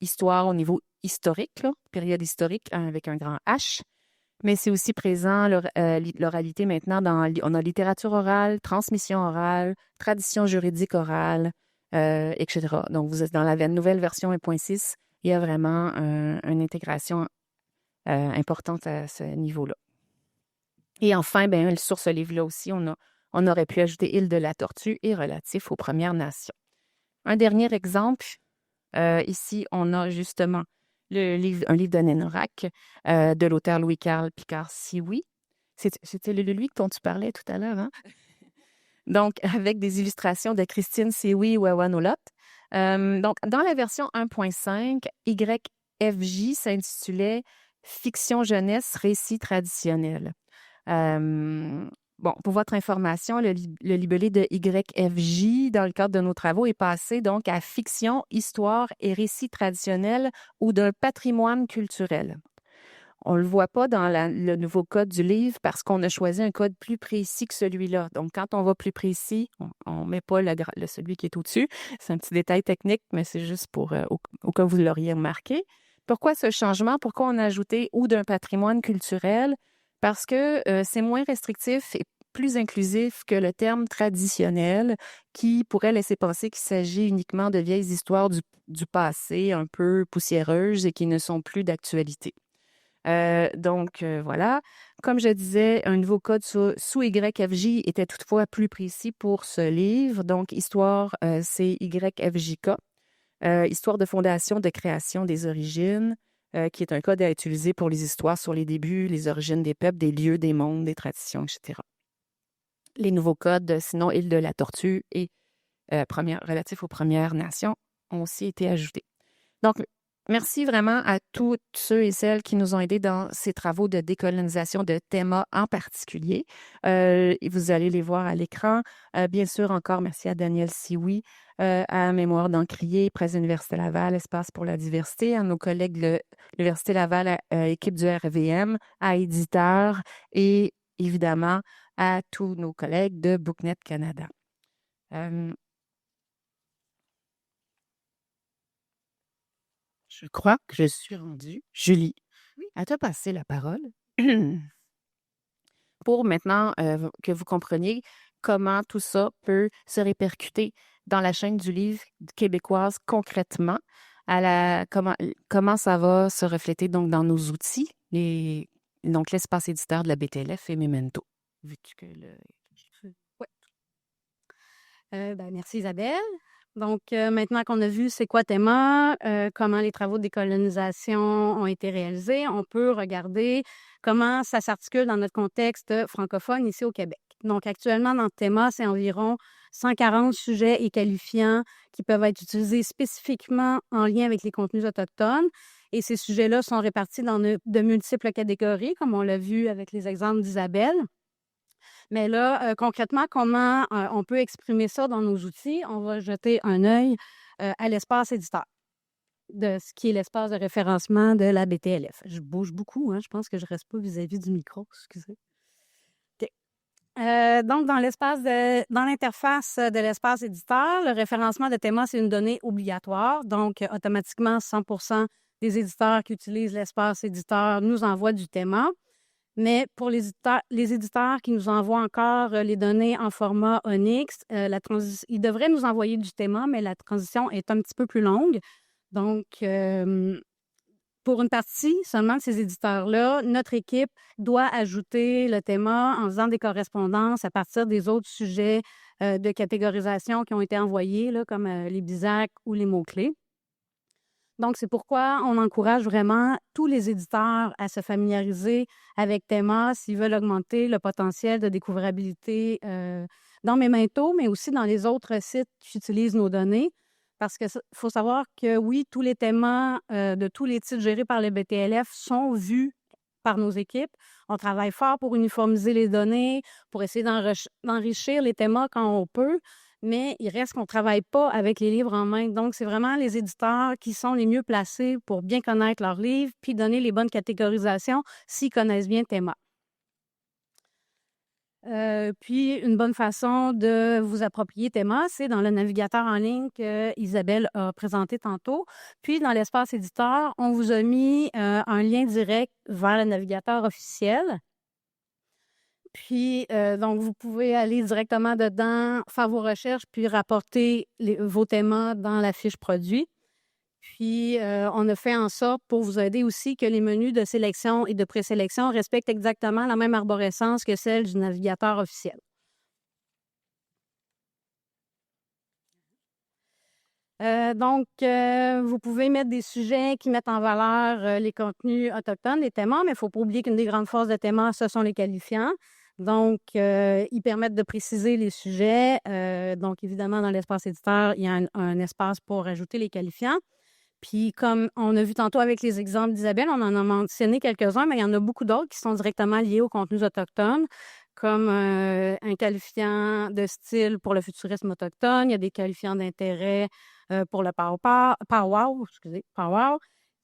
histoire au niveau historique, là, période historique avec un grand H, mais c'est aussi présent l'oralité maintenant on a littérature orale, transmission orale, tradition juridique orale, etc. Donc, vous êtes dans la nouvelle version 1.6, il y a vraiment une intégration importante à ce niveau-là. Et enfin, bien, sur ce livre-là aussi, on aurait pu ajouter Île de la Tortue et relatif aux Premières Nations. Un dernier exemple, ici, on a justement un livre de Nénorac de l'auteur Louis-Carl Picard-Sioui. C'était le lui dont tu parlais tout à l'heure, hein? Donc, avec des illustrations de Christine Sioui Wawanolot. Donc, dans la version 1.5, YFJ s'intitulait Fiction jeunesse, récit traditionnel. Bon, pour votre information, le libellé de YFJ, dans le cadre de nos travaux, est passé donc à fiction, histoire et récit traditionnel ou d'un patrimoine culturel. On ne le voit pas dans le nouveau code du livre parce qu'on a choisi un code plus précis que celui-là. Donc, quand on va plus précis, on ne met pas celui qui est au-dessus. C'est un petit détail technique, mais c'est juste pour au cas où vous l'auriez remarqué. Pourquoi ce changement? Pourquoi on a ajouté « ou d'un patrimoine culturel » ? Parce que c'est moins restrictif et plus inclusif que le terme traditionnel qui pourrait laisser penser qu'il s'agit uniquement de vieilles histoires du passé un peu poussiéreuses et qui ne sont plus d'actualité. Donc, voilà. Comme je disais, un nouveau code sous YFJ était toutefois plus précis pour ce livre. Donc, histoire, c'est YFJK. Histoire de fondation, de création, des origines, qui est un code à utiliser pour les histoires sur les débuts, les origines des peuples, des lieux, des mondes, des traditions, etc. Les nouveaux codes, sinon Île de la Tortue et relatifs aux Premières Nations, ont aussi été ajoutés. Donc, merci vraiment à tous ceux et celles qui nous ont aidés dans ces travaux de décolonisation de TEMA en particulier. Vous allez les voir à l'écran. Bien sûr, encore merci à Daniel Sioui, à Mémoire d'Encrier, Presse Université Laval, Espace pour la diversité, à nos collègues de l'Université Laval, équipe du RVM, à Éditeur et évidemment à tous nos collègues de BookNet Canada. Je crois que je suis rendue. Julie, à te passer la parole pour maintenant que vous compreniez comment tout ça peut se répercuter dans la chaîne du livre québécoise concrètement, comment ça va se refléter donc dans nos outils, donc l'espace éditeur de la BTLF et Memento. Veux-tu que merci Isabelle. Donc, maintenant qu'on a vu c'est quoi TEMA, comment les travaux de décolonisation ont été réalisés, on peut regarder comment ça s'articule dans notre contexte francophone ici au Québec. Donc, actuellement, dans TEMA, c'est environ 140 sujets et qualifiants qui peuvent être utilisés spécifiquement en lien avec les contenus autochtones. Et ces sujets-là sont répartis dans de multiples catégories, comme on l'a vu avec les exemples d'Isabelle. Mais là, concrètement, comment on peut exprimer ça dans nos outils? On va jeter un œil à l'espace éditeur, de ce qui est l'espace de référencement de la BTLF. Je bouge beaucoup, hein? Je pense que je ne reste pas vis-à-vis du micro, excusez. OK. Donc, dans l'interface de l'espace éditeur, le référencement de thémas, c'est une donnée obligatoire. Donc, automatiquement, 100% des éditeurs qui utilisent l'espace éditeur nous envoient du théma. Mais pour les éditeurs qui nous envoient encore les données en format Onyx, ils devraient nous envoyer du théma, mais la transition est un petit peu plus longue. Donc, pour une partie seulement de ces éditeurs-là, notre équipe doit ajouter le théma en faisant des correspondances à partir des autres sujets de catégorisation qui ont été envoyés, là, comme les BISAC ou les mots-clés. Donc, c'est pourquoi on encourage vraiment tous les éditeurs à se familiariser avec Théma s'ils veulent augmenter le potentiel de découvrabilité dans Memento, mais aussi dans les autres sites qui utilisent nos données. Parce qu'il faut savoir que oui, tous les thémas de tous les titres gérés par le BTLF sont vus par nos équipes. On travaille fort pour uniformiser les données, pour essayer d'enrichir les thémas quand on peut, mais il reste qu'on ne travaille pas avec les livres en main. Donc, c'est vraiment les éditeurs qui sont les mieux placés pour bien connaître leurs livres puis donner les bonnes catégorisations s'ils connaissent bien Théma. Puis, une bonne façon de vous approprier Théma, c'est dans le navigateur en ligne qu'Isabelle a présenté tantôt. Puis, dans l'espace éditeur, on vous a mis un lien direct vers le navigateur officiel. Puis, donc, vous pouvez aller directement dedans, faire vos recherches, puis rapporter vos thémas dans la fiche produit. Puis, on a fait en sorte pour vous aider aussi que les menus de sélection et de présélection respectent exactement la même arborescence que celle du navigateur officiel. Donc, vous pouvez mettre des sujets qui mettent en valeur les contenus autochtones des thémas, mais il ne faut pas oublier qu'une des grandes forces de thémas, ce sont les qualifiants. Donc, ils permettent de préciser les sujets. Donc, évidemment, dans l'espace éditeur, il y a un espace pour ajouter les qualifiants. Puis, comme on a vu tantôt avec les exemples d'Isabelle, on en a mentionné quelques-uns, mais il y en a beaucoup d'autres qui sont directement liés aux contenus autochtones, comme un qualifiant de style pour le futurisme autochtone. Il y a des qualifiants d'intérêt pour le powwow.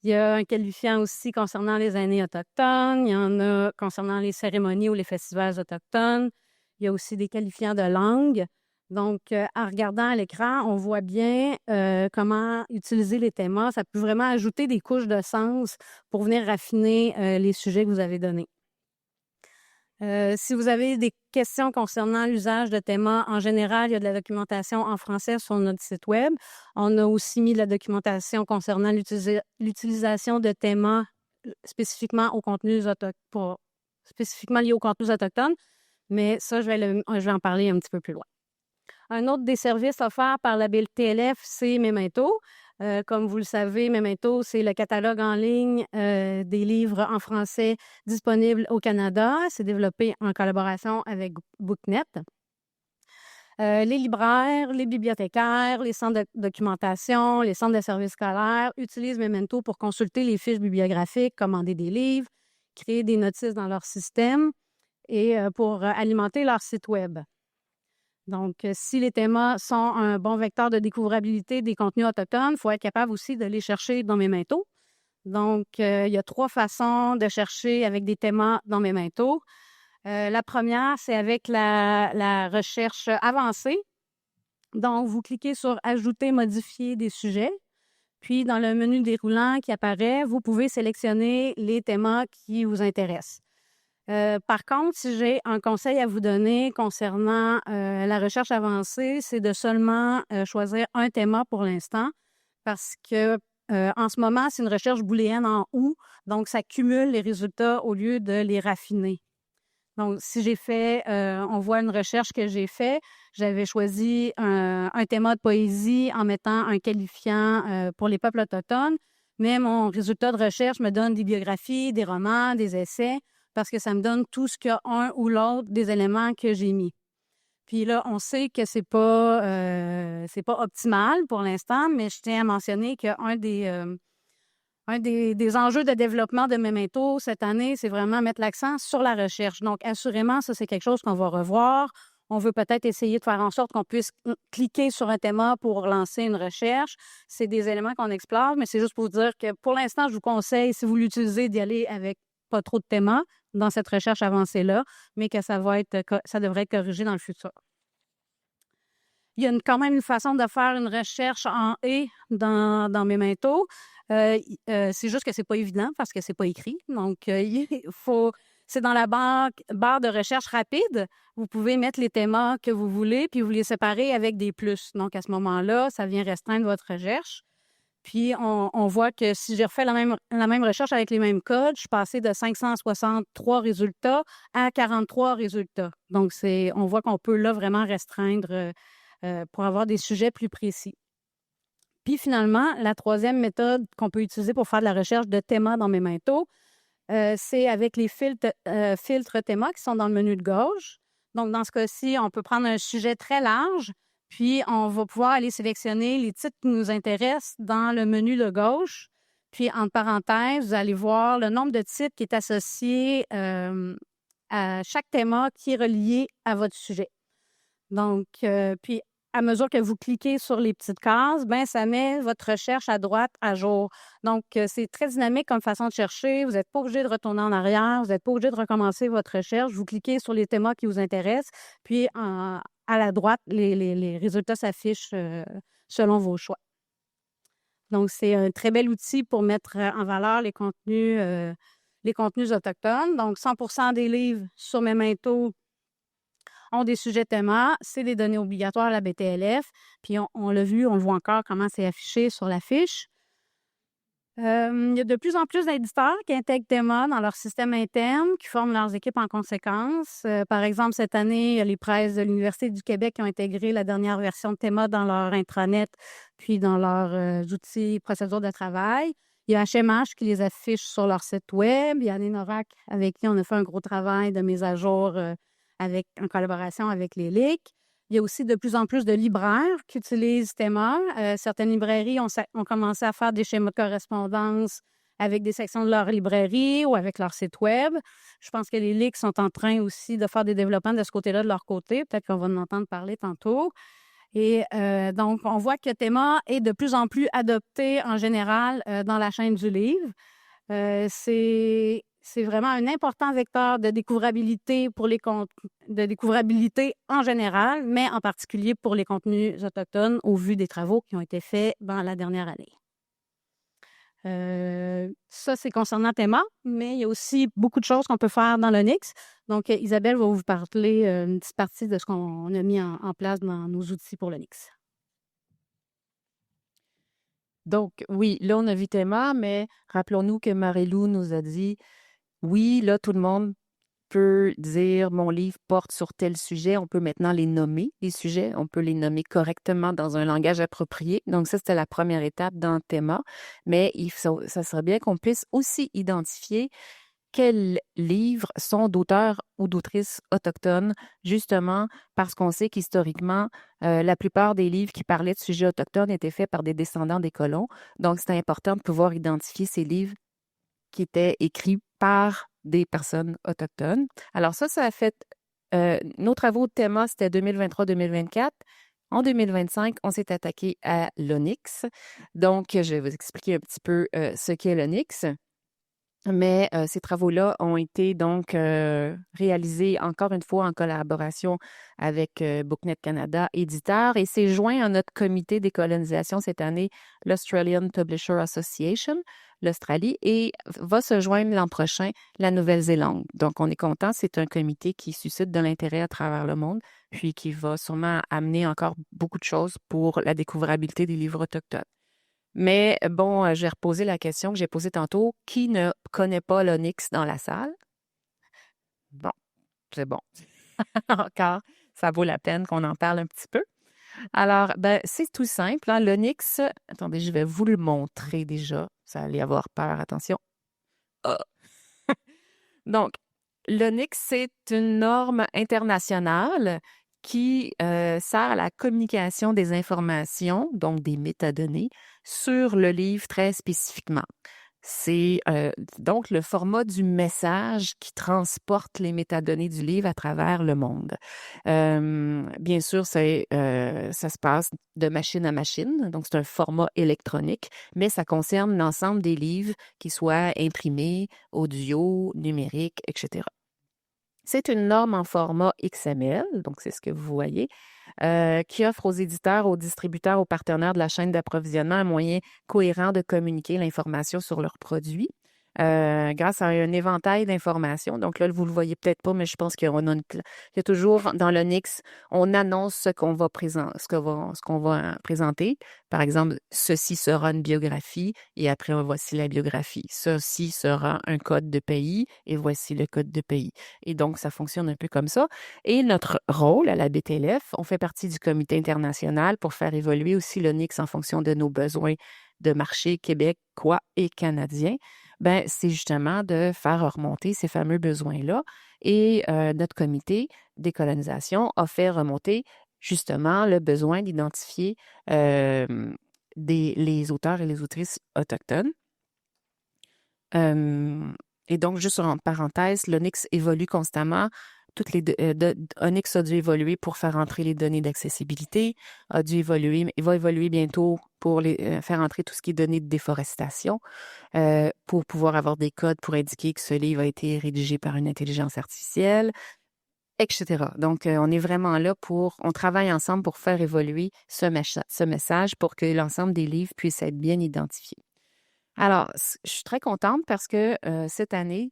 Il y a un qualifiant aussi concernant les aînés autochtones. Il y en a concernant les cérémonies ou les festivals autochtones. Il y a aussi des qualifiants de langue. Donc, en regardant à l'écran, on voit bien comment utiliser les thémas. Ça peut vraiment ajouter des couches de sens pour venir raffiner les sujets que vous avez donnés. Si vous avez des questions concernant l'usage de thémas, en général, il y a de la documentation en français sur notre site Web. On a aussi mis de la documentation concernant l'utilisation de thémas spécifiquement spécifiquement liés aux contenus autochtones, mais ça, je vais en parler un petit peu plus loin. Un autre des services offerts par la BTLF, c'est Memento. Comme vous le savez, Memento, c'est le catalogue en ligne des livres en français disponibles au Canada. C'est développé en collaboration avec Booknet. Les libraires, les bibliothécaires, les centres de documentation, les centres de services scolaires utilisent Memento pour consulter les fiches bibliographiques, commander des livres, créer des notices dans leur système et pour alimenter leur site Web. Donc, si les thémas sont un bon vecteur de découvrabilité des contenus autochtones, il faut être capable aussi de les chercher dans Memento. Donc, il y a 3 façons de chercher avec des thémas dans Memento. La première, c'est avec la recherche avancée. Donc, vous cliquez sur « Ajouter, modifier des sujets ». Puis, dans le menu déroulant qui apparaît, vous pouvez sélectionner les thémas qui vous intéressent. Par contre, si j'ai un conseil à vous donner concernant la recherche avancée, c'est de seulement choisir un théma pour l'instant parce que en ce moment, c'est une recherche booléenne en OU, donc ça cumule les résultats au lieu de les raffiner. Donc, si j'ai fait, on voit une recherche que j'ai faite, j'avais choisi un théma de poésie en mettant un qualifiant pour les peuples autochtones, mais mon résultat de recherche me donne des biographies, des romans, des essais, parce que ça me donne tout ce qu'il un ou l'autre des éléments que j'ai mis. Puis là, on sait que c'est pas optimal pour l'instant, mais je tiens à mentionner qu'un des enjeux de développement de Memento cette année, c'est vraiment mettre l'accent sur la recherche. Donc, assurément, ça, c'est quelque chose qu'on va revoir. On veut peut-être essayer de faire en sorte qu'on puisse cliquer sur un thème pour lancer une recherche. C'est des éléments qu'on explore, mais c'est juste pour vous dire que pour l'instant, je vous conseille, si vous l'utilisez, d'y aller avec pas trop de thémas. dans cette recherche avancée-là, mais que ça devrait être corrigé dans le futur. Il y a quand même une façon de faire une recherche en « et » dans Memento. C'est juste que c'est pas évident parce que c'est pas écrit. Donc, c'est dans la barre de recherche rapide. Vous pouvez mettre les thémas que vous voulez, puis vous les séparer avec des plus. Donc, à ce moment-là, ça vient restreindre votre recherche. Puis, on voit que si j'ai refait la même recherche avec les mêmes codes, je suis passée de 563 résultats à 43 résultats. Donc, on voit qu'on peut là vraiment restreindre pour avoir des sujets plus précis. Puis finalement, la troisième méthode qu'on peut utiliser pour faire de la recherche de thémas dans Memento, c'est avec les filtres thémas qui sont dans le menu de gauche. Donc, dans ce cas-ci, on peut prendre un sujet très large, puis on va pouvoir aller sélectionner les titres qui nous intéressent dans le menu de gauche. Puis, entre parenthèses, vous allez voir le nombre de titres qui est associé à chaque théma qui est relié à votre sujet. Donc, puis à mesure que vous cliquez sur les petites cases, ben ça met votre recherche à droite à jour. Donc, c'est très dynamique comme façon de chercher. Vous n'êtes pas obligé de retourner en arrière. Vous n'êtes pas obligé de recommencer votre recherche. Vous cliquez sur les thémas qui vous intéressent. Puis, à la droite, les résultats s'affichent selon vos choix. Donc, c'est un très bel outil pour mettre en valeur les contenus autochtones. Donc, 100% des livres sur Memento ont des sujets thémas, c'est des données obligatoires à la BTLF. Puis on l'a vu, on le voit encore comment c'est affiché sur la fiche. Il y a de plus en plus d'éditeurs qui intègrent Théma dans leur système interne, qui forment leurs équipes en conséquence. Par exemple, cette année, il y a les presses de l'Université du Québec qui ont intégré la dernière version de Théma dans leur intranet, puis dans leurs outils procédures de travail. Il y a HMH qui les affiche sur leur site web. Il y a Anorak avec qui on a fait un gros travail de mise à jour en collaboration avec les LIC. Il y a aussi de plus en plus de libraires qui utilisent Théma. Certaines librairies ont commencé à faire des schémas de correspondance avec des sections de leur librairie ou avec leur site web. Je pense que les LIC sont en train aussi de faire des développements de ce côté-là de leur côté. Peut-être qu'on va en entendre parler tantôt. Et donc, on voit que Théma est de plus en plus adopté en général dans la chaîne du livre. C'est vraiment un important vecteur de découvrabilité de découvrabilité en général, mais en particulier pour les contenus autochtones au vu des travaux qui ont été faits dans la dernière année. Ça, c'est concernant Théma, mais il y a aussi beaucoup de choses qu'on peut faire dans l'Onyx. Donc, Isabelle va vous parler une petite partie de ce qu'on a mis en place dans nos outils pour l'Onyx. Donc, oui, là, on a vu Théma, mais rappelons-nous que Marie-Lou nous a dit, oui, là, tout le monde peut dire mon livre porte sur tel sujet. On peut maintenant les nommer, les sujets. On peut les nommer correctement dans un langage approprié. Donc, ça, c'était la première étape dans Théma. Mais ça serait bien qu'on puisse aussi identifier quels livres sont d'auteurs ou d'autrices autochtones, justement parce qu'on sait qu'historiquement, la plupart des livres qui parlaient de sujets autochtones étaient faits par des descendants des colons. Donc, c'est important de pouvoir identifier ces livres qui étaient écrits par des personnes autochtones. Alors ça a fait... nos travaux de Théma, c'était 2023-2024. En 2025, on s'est attaqué à l'Onyx. Donc, je vais vous expliquer un petit peu ce qu'est l'Onyx. Mais ces travaux-là ont été donc réalisés encore une fois en collaboration avec BookNet Canada, éditeur, et s'est joint à notre comité décolonisation cette année, l'Australian Publisher Association, l'Australie, et va se joindre l'an prochain la Nouvelle-Zélande. Donc, on est content, c'est un comité qui suscite de l'intérêt à travers le monde, puis qui va sûrement amener encore beaucoup de choses pour la découvrabilité des livres autochtones. Mais bon, j'ai reposé la question que j'ai posée tantôt. Qui ne connaît pas l'Onyx dans la salle? Bon, c'est bon. Encore, ça vaut la peine qu'on en parle un petit peu. Alors, c'est tout simple. Hein? L'Onyx, attendez, je vais vous le montrer déjà. Vous allez avoir peur, attention. Oh. Donc, l'Onyx, c'est une norme internationale qui sert à la communication des informations, donc des métadonnées, sur le livre très spécifiquement. C'est donc le format du message qui transporte les métadonnées du livre à travers le monde. Bien sûr, ça se passe de machine à machine, donc c'est un format électronique, mais ça concerne l'ensemble des livres, qu'ils soient imprimés, audio, numériques, etc. C'est une norme en format XML, donc c'est ce que vous voyez, qui offre aux éditeurs, aux distributeurs, aux partenaires de la chaîne d'approvisionnement un moyen cohérent de communiquer l'information sur leurs produits grâce à un éventail d'informations. Donc là, vous le voyez peut-être pas, mais je pense qu'il y a toujours dans l'Onyx, on annonce ce qu'on va présenter. Par exemple, ceci sera une biographie et après, voici la biographie. Ceci sera un code de pays et voici le code de pays. Et donc, ça fonctionne un peu comme ça. Et notre rôle à la BTLF, on fait partie du comité international pour faire évoluer aussi l'Onyx en fonction de nos besoins de marché québécois et canadiens. Ben, c'est justement de faire remonter ces fameux besoins-là. Et notre comité décolonisation a fait remonter justement le besoin d'identifier les auteurs et les autrices autochtones. Et donc, juste en parenthèse, l'Onyx évolue constamment. Onyx a dû évoluer pour faire entrer les données d'accessibilité, il va évoluer bientôt pour faire entrer tout ce qui est données de déforestation, pour pouvoir avoir des codes pour indiquer que ce livre a été rédigé par une intelligence artificielle, etc. Donc, on est vraiment là on travaille ensemble pour faire évoluer ce message pour que l'ensemble des livres puissent être bien identifiés. Alors, je suis très contente parce que cette année,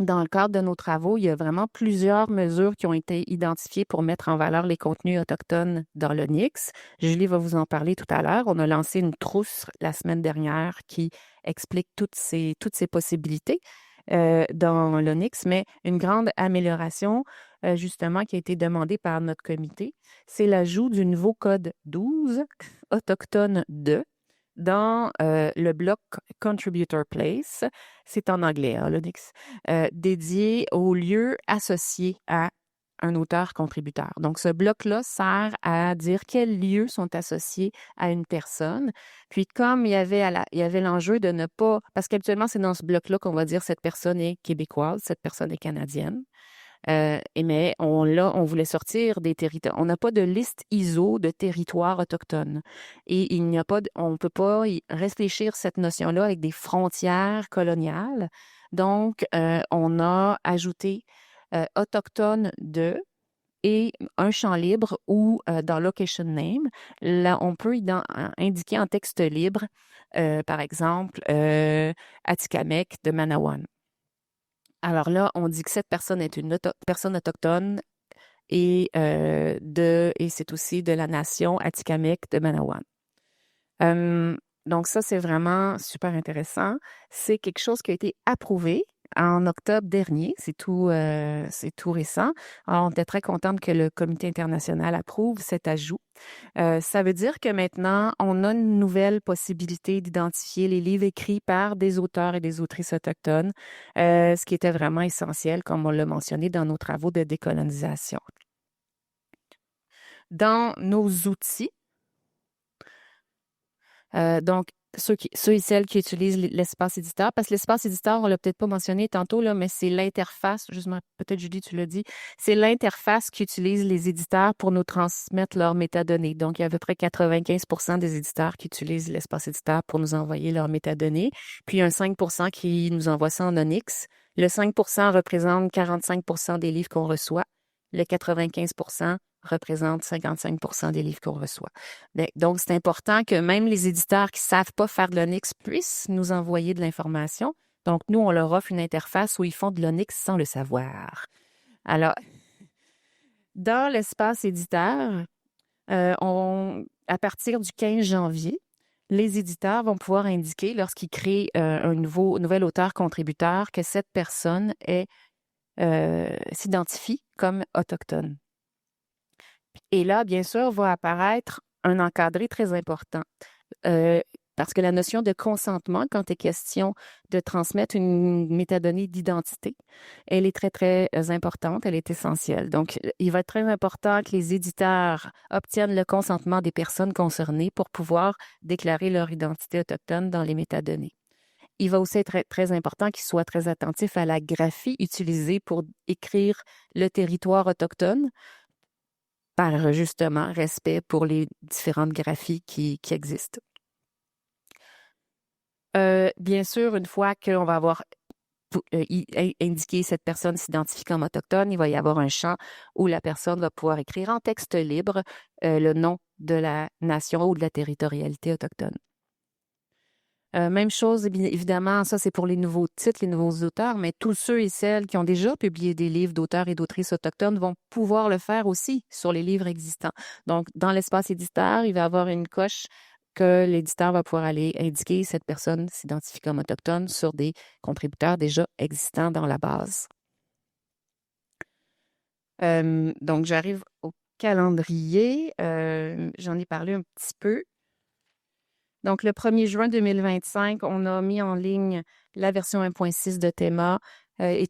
dans le cadre de nos travaux, il y a vraiment plusieurs mesures qui ont été identifiées pour mettre en valeur les contenus autochtones dans l'Onyx. Julie va vous en parler tout à l'heure. On a lancé une trousse la semaine dernière qui explique toutes ces possibilités dans l'Onyx, mais une grande amélioration, justement, qui a été demandée par notre comité, c'est l'ajout du nouveau code 12, Autochtone 2, dans le bloc Contributor Place, c'est en anglais, hein, l'Onyx, dédié aux lieux associés à un auteur-contributeur. Donc, ce bloc-là sert à dire quels lieux sont associés à une personne. Puis, comme il y avait l'enjeu de ne pas... Parce qu'habituellement, c'est dans ce bloc-là qu'on va dire cette personne est québécoise, cette personne est canadienne. Mais on voulait sortir des territoires. On n'a pas de liste ISO de territoires autochtones. Et on ne peut pas réfléchir cette notion-là avec des frontières coloniales. Donc, on a ajouté autochtone de et un champ libre où, dans Location Name, là, on peut indiquer en texte libre, par exemple, Atikamekw de Manawan. Alors là, on dit que cette personne est une personne autochtone et c'est aussi de la nation Atikamekw de Manawan. Donc ça, c'est vraiment super intéressant. C'est quelque chose qui a été approuvé en octobre dernier. C'est tout récent. Alors, on était très contente que le comité international approuve cet ajout. Ça veut dire que maintenant, on a une nouvelle possibilité d'identifier les livres écrits par des auteurs et des autrices autochtones, ce qui était vraiment essentiel, comme on l'a mentionné dans nos travaux de décolonisation. Dans nos outils, donc, ceux et celles qui utilisent l'espace éditeur, parce que l'espace éditeur, on l'a peut-être pas mentionné tantôt, là, mais c'est l'interface, justement, peut-être Julie, tu l'as dit, c'est l'interface qu'utilisent les éditeurs pour nous transmettre leurs métadonnées. Donc, il y a à peu près 95% des éditeurs qui utilisent l'espace éditeur pour nous envoyer leurs métadonnées, puis un 5% qui nous envoie ça en Onyx. Le 5% représente 45% des livres qu'on reçoit. Le 95% représente 55% des livres qu'on reçoit. Donc, c'est important que même les éditeurs qui ne savent pas faire de l'Onyx puissent nous envoyer de l'information. Donc, nous, on leur offre une interface où ils font de l'Onyx sans le savoir. Alors, dans l'espace éditeur, à partir du 15 janvier, les éditeurs vont pouvoir indiquer, lorsqu'ils créent un nouvel auteur-contributeur, que cette personne s'identifie comme autochtone. Et là, bien sûr, va apparaître un encadré très important. Parce que la notion de consentement, quand il est question de transmettre une métadonnée d'identité, elle est très, très importante, elle est essentielle. Donc, il va être très important que les éditeurs obtiennent le consentement des personnes concernées pour pouvoir déclarer leur identité autochtone dans les métadonnées. il va aussi être très, très important qu'il soit très attentif à la graphie utilisée pour écrire le territoire autochtone, par justement respect pour les différentes graphies qui existent. Bien sûr, une fois qu'on va avoir indiqué cette personne s'identifie comme autochtone, il va y avoir un champ où la personne va pouvoir écrire en texte libre le nom de la nation ou de la territorialité autochtone. Même chose, évidemment, ça c'est pour les nouveaux titres, les nouveaux auteurs, mais tous ceux et celles qui ont déjà publié des livres d'auteurs et d'autrices autochtones vont pouvoir le faire aussi sur les livres existants. Donc, dans l'espace éditeur, il va y avoir une coche que l'éditeur va pouvoir aller indiquer cette personne s'identifie comme autochtone sur des contributeurs déjà existants dans la base. Donc, j'arrive au calendrier. J'en ai parlé un petit peu. Donc, le 1er juin 2025, on a mis en ligne la version 1.6 de Théma et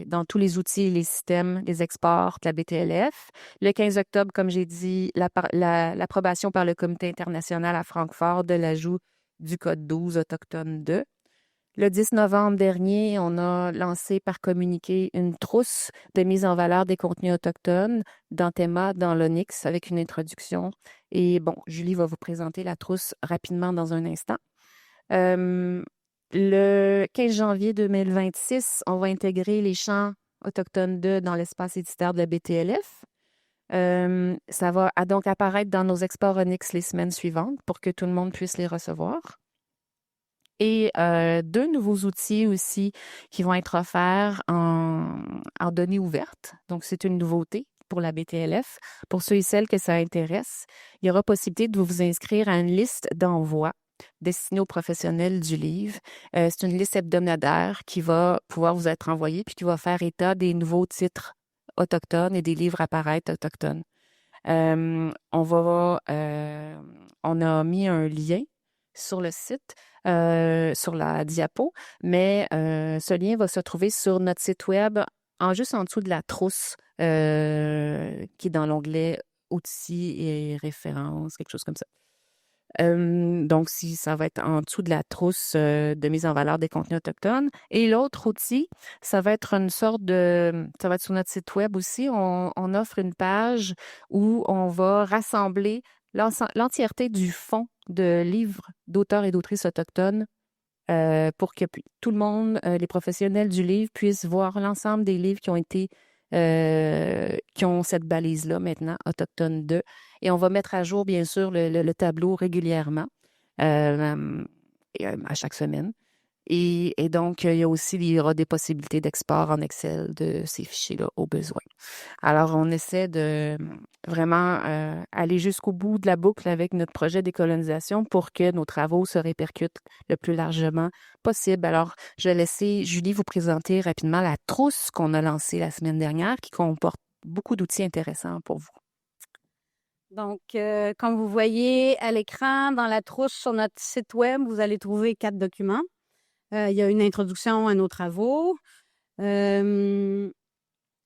dans tous les outils et les systèmes, les exports de la BTLF. Le 15 octobre, comme j'ai dit, l'approbation par le Comité international à Francfort de l'ajout du Code 12 Autochtone 2. Le 10 novembre dernier, on a lancé par communiqué une trousse de mise en valeur des contenus autochtones dans Théma, dans l'Onyx, avec une introduction. Et bon, Julie va vous présenter la trousse rapidement dans un instant. Le 15 janvier 2026, on va intégrer les champs autochtones 2 dans l'espace éditeur de la BTLF. Ça va donc apparaître dans nos exports Onyx les semaines suivantes pour que tout le monde puisse les recevoir. Et 2 nouveaux outils aussi qui vont être offerts en données ouvertes. Donc, c'est une nouveauté pour la BTLF. Pour ceux et celles que ça intéresse, il y aura possibilité de vous inscrire à une liste d'envoi destinée aux professionnels du livre. C'est une liste hebdomadaire qui va pouvoir vous être envoyée puis qui va faire état des nouveaux titres autochtones et des livres à paraître autochtones. On a mis un lien sur le site, sur la diapo, mais ce lien va se trouver sur notre site web, juste en dessous de la trousse qui est dans l'onglet outils et références, quelque chose comme ça. Donc, ça va être en dessous de la trousse de mise en valeur des contenus autochtones. Et l'autre outil, ça va être ça va être sur notre site web aussi. On offre une page où on va rassembler l'entièreté du fonds de livres d'auteurs et d'autrices autochtones pour que tout le monde, les professionnels du livre, puissent voir l'ensemble des livres qui ont cette balise-là maintenant, Autochtone 2. Et on va mettre à jour, bien sûr, le tableau régulièrement à chaque semaine. Et donc, il y aura des possibilités d'export en Excel de ces fichiers-là au besoin. Alors, on essaie de vraiment aller jusqu'au bout de la boucle avec notre projet de décolonisation pour que nos travaux se répercutent le plus largement possible. Alors, je vais laisser Julie vous présenter rapidement la trousse qu'on a lancée la semaine dernière qui comporte beaucoup d'outils intéressants pour vous. Donc, comme vous voyez à l'écran, dans la trousse sur notre site web, vous allez trouver 4 documents. Il y a une introduction à nos travaux. Voyons,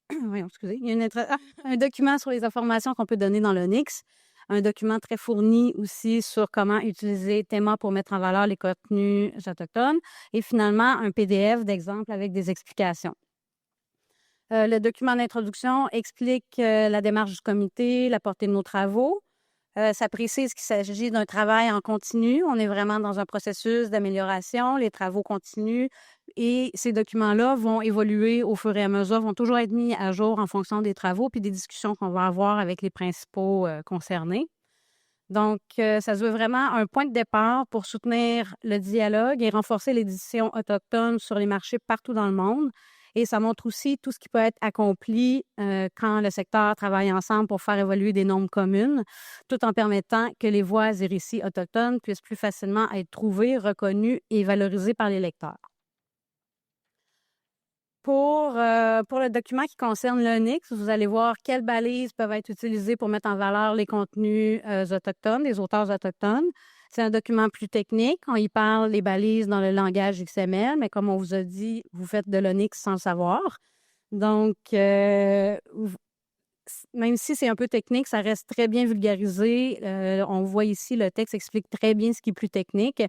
excusez. Il y a un document sur les informations qu'on peut donner dans l'Onyx. Un document très fourni aussi sur comment utiliser Théma pour mettre en valeur les contenus autochtones. Et finalement, un PDF d'exemple avec des explications. Le document d'introduction explique la démarche du comité, la portée de nos travaux. Ça précise qu'il s'agit d'un travail en continu. On est vraiment dans un processus d'amélioration. Les travaux continuent et ces documents-là vont évoluer au fur et à mesure, vont toujours être mis à jour en fonction des travaux puis des discussions qu'on va avoir avec les principaux concernés. Donc, ça se veut vraiment un point de départ pour soutenir le dialogue et renforcer l'édition autochtone sur les marchés partout dans le monde. Et ça montre aussi tout ce qui peut être accompli quand le secteur travaille ensemble pour faire évoluer des normes communes, tout en permettant que les voix et récits autochtones puissent plus facilement être trouvés, reconnus et valorisés par les lecteurs. Pour le document qui concerne l'Onyx, vous allez voir quelles balises peuvent être utilisées pour mettre en valeur les contenus autochtones, les auteurs autochtones. C'est un document plus technique. On y parle les balises dans le langage XML, mais comme on vous a dit, vous faites de l'Onyx sans le savoir. Donc, même si c'est un peu technique, ça reste très bien vulgarisé. On voit ici, le texte explique très bien ce qui est plus technique.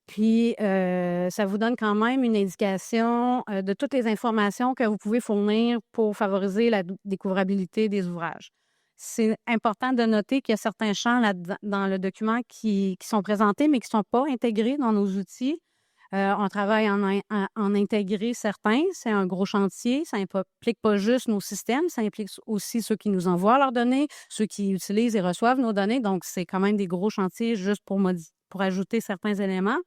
Puis, ça vous donne quand même une indication de toutes les informations que vous pouvez fournir pour favoriser la découvrabilité des ouvrages. C'est important de noter qu'il y a certains champs dans le document qui sont présentés, mais qui ne sont pas intégrés dans nos outils. On travaille en intégrer certains. C'est un gros chantier. Ça n'implique pas juste nos systèmes, ça implique aussi ceux qui nous envoient leurs données, ceux qui utilisent et reçoivent nos données. Donc, c'est quand même des gros chantiers juste pour ajouter certains éléments.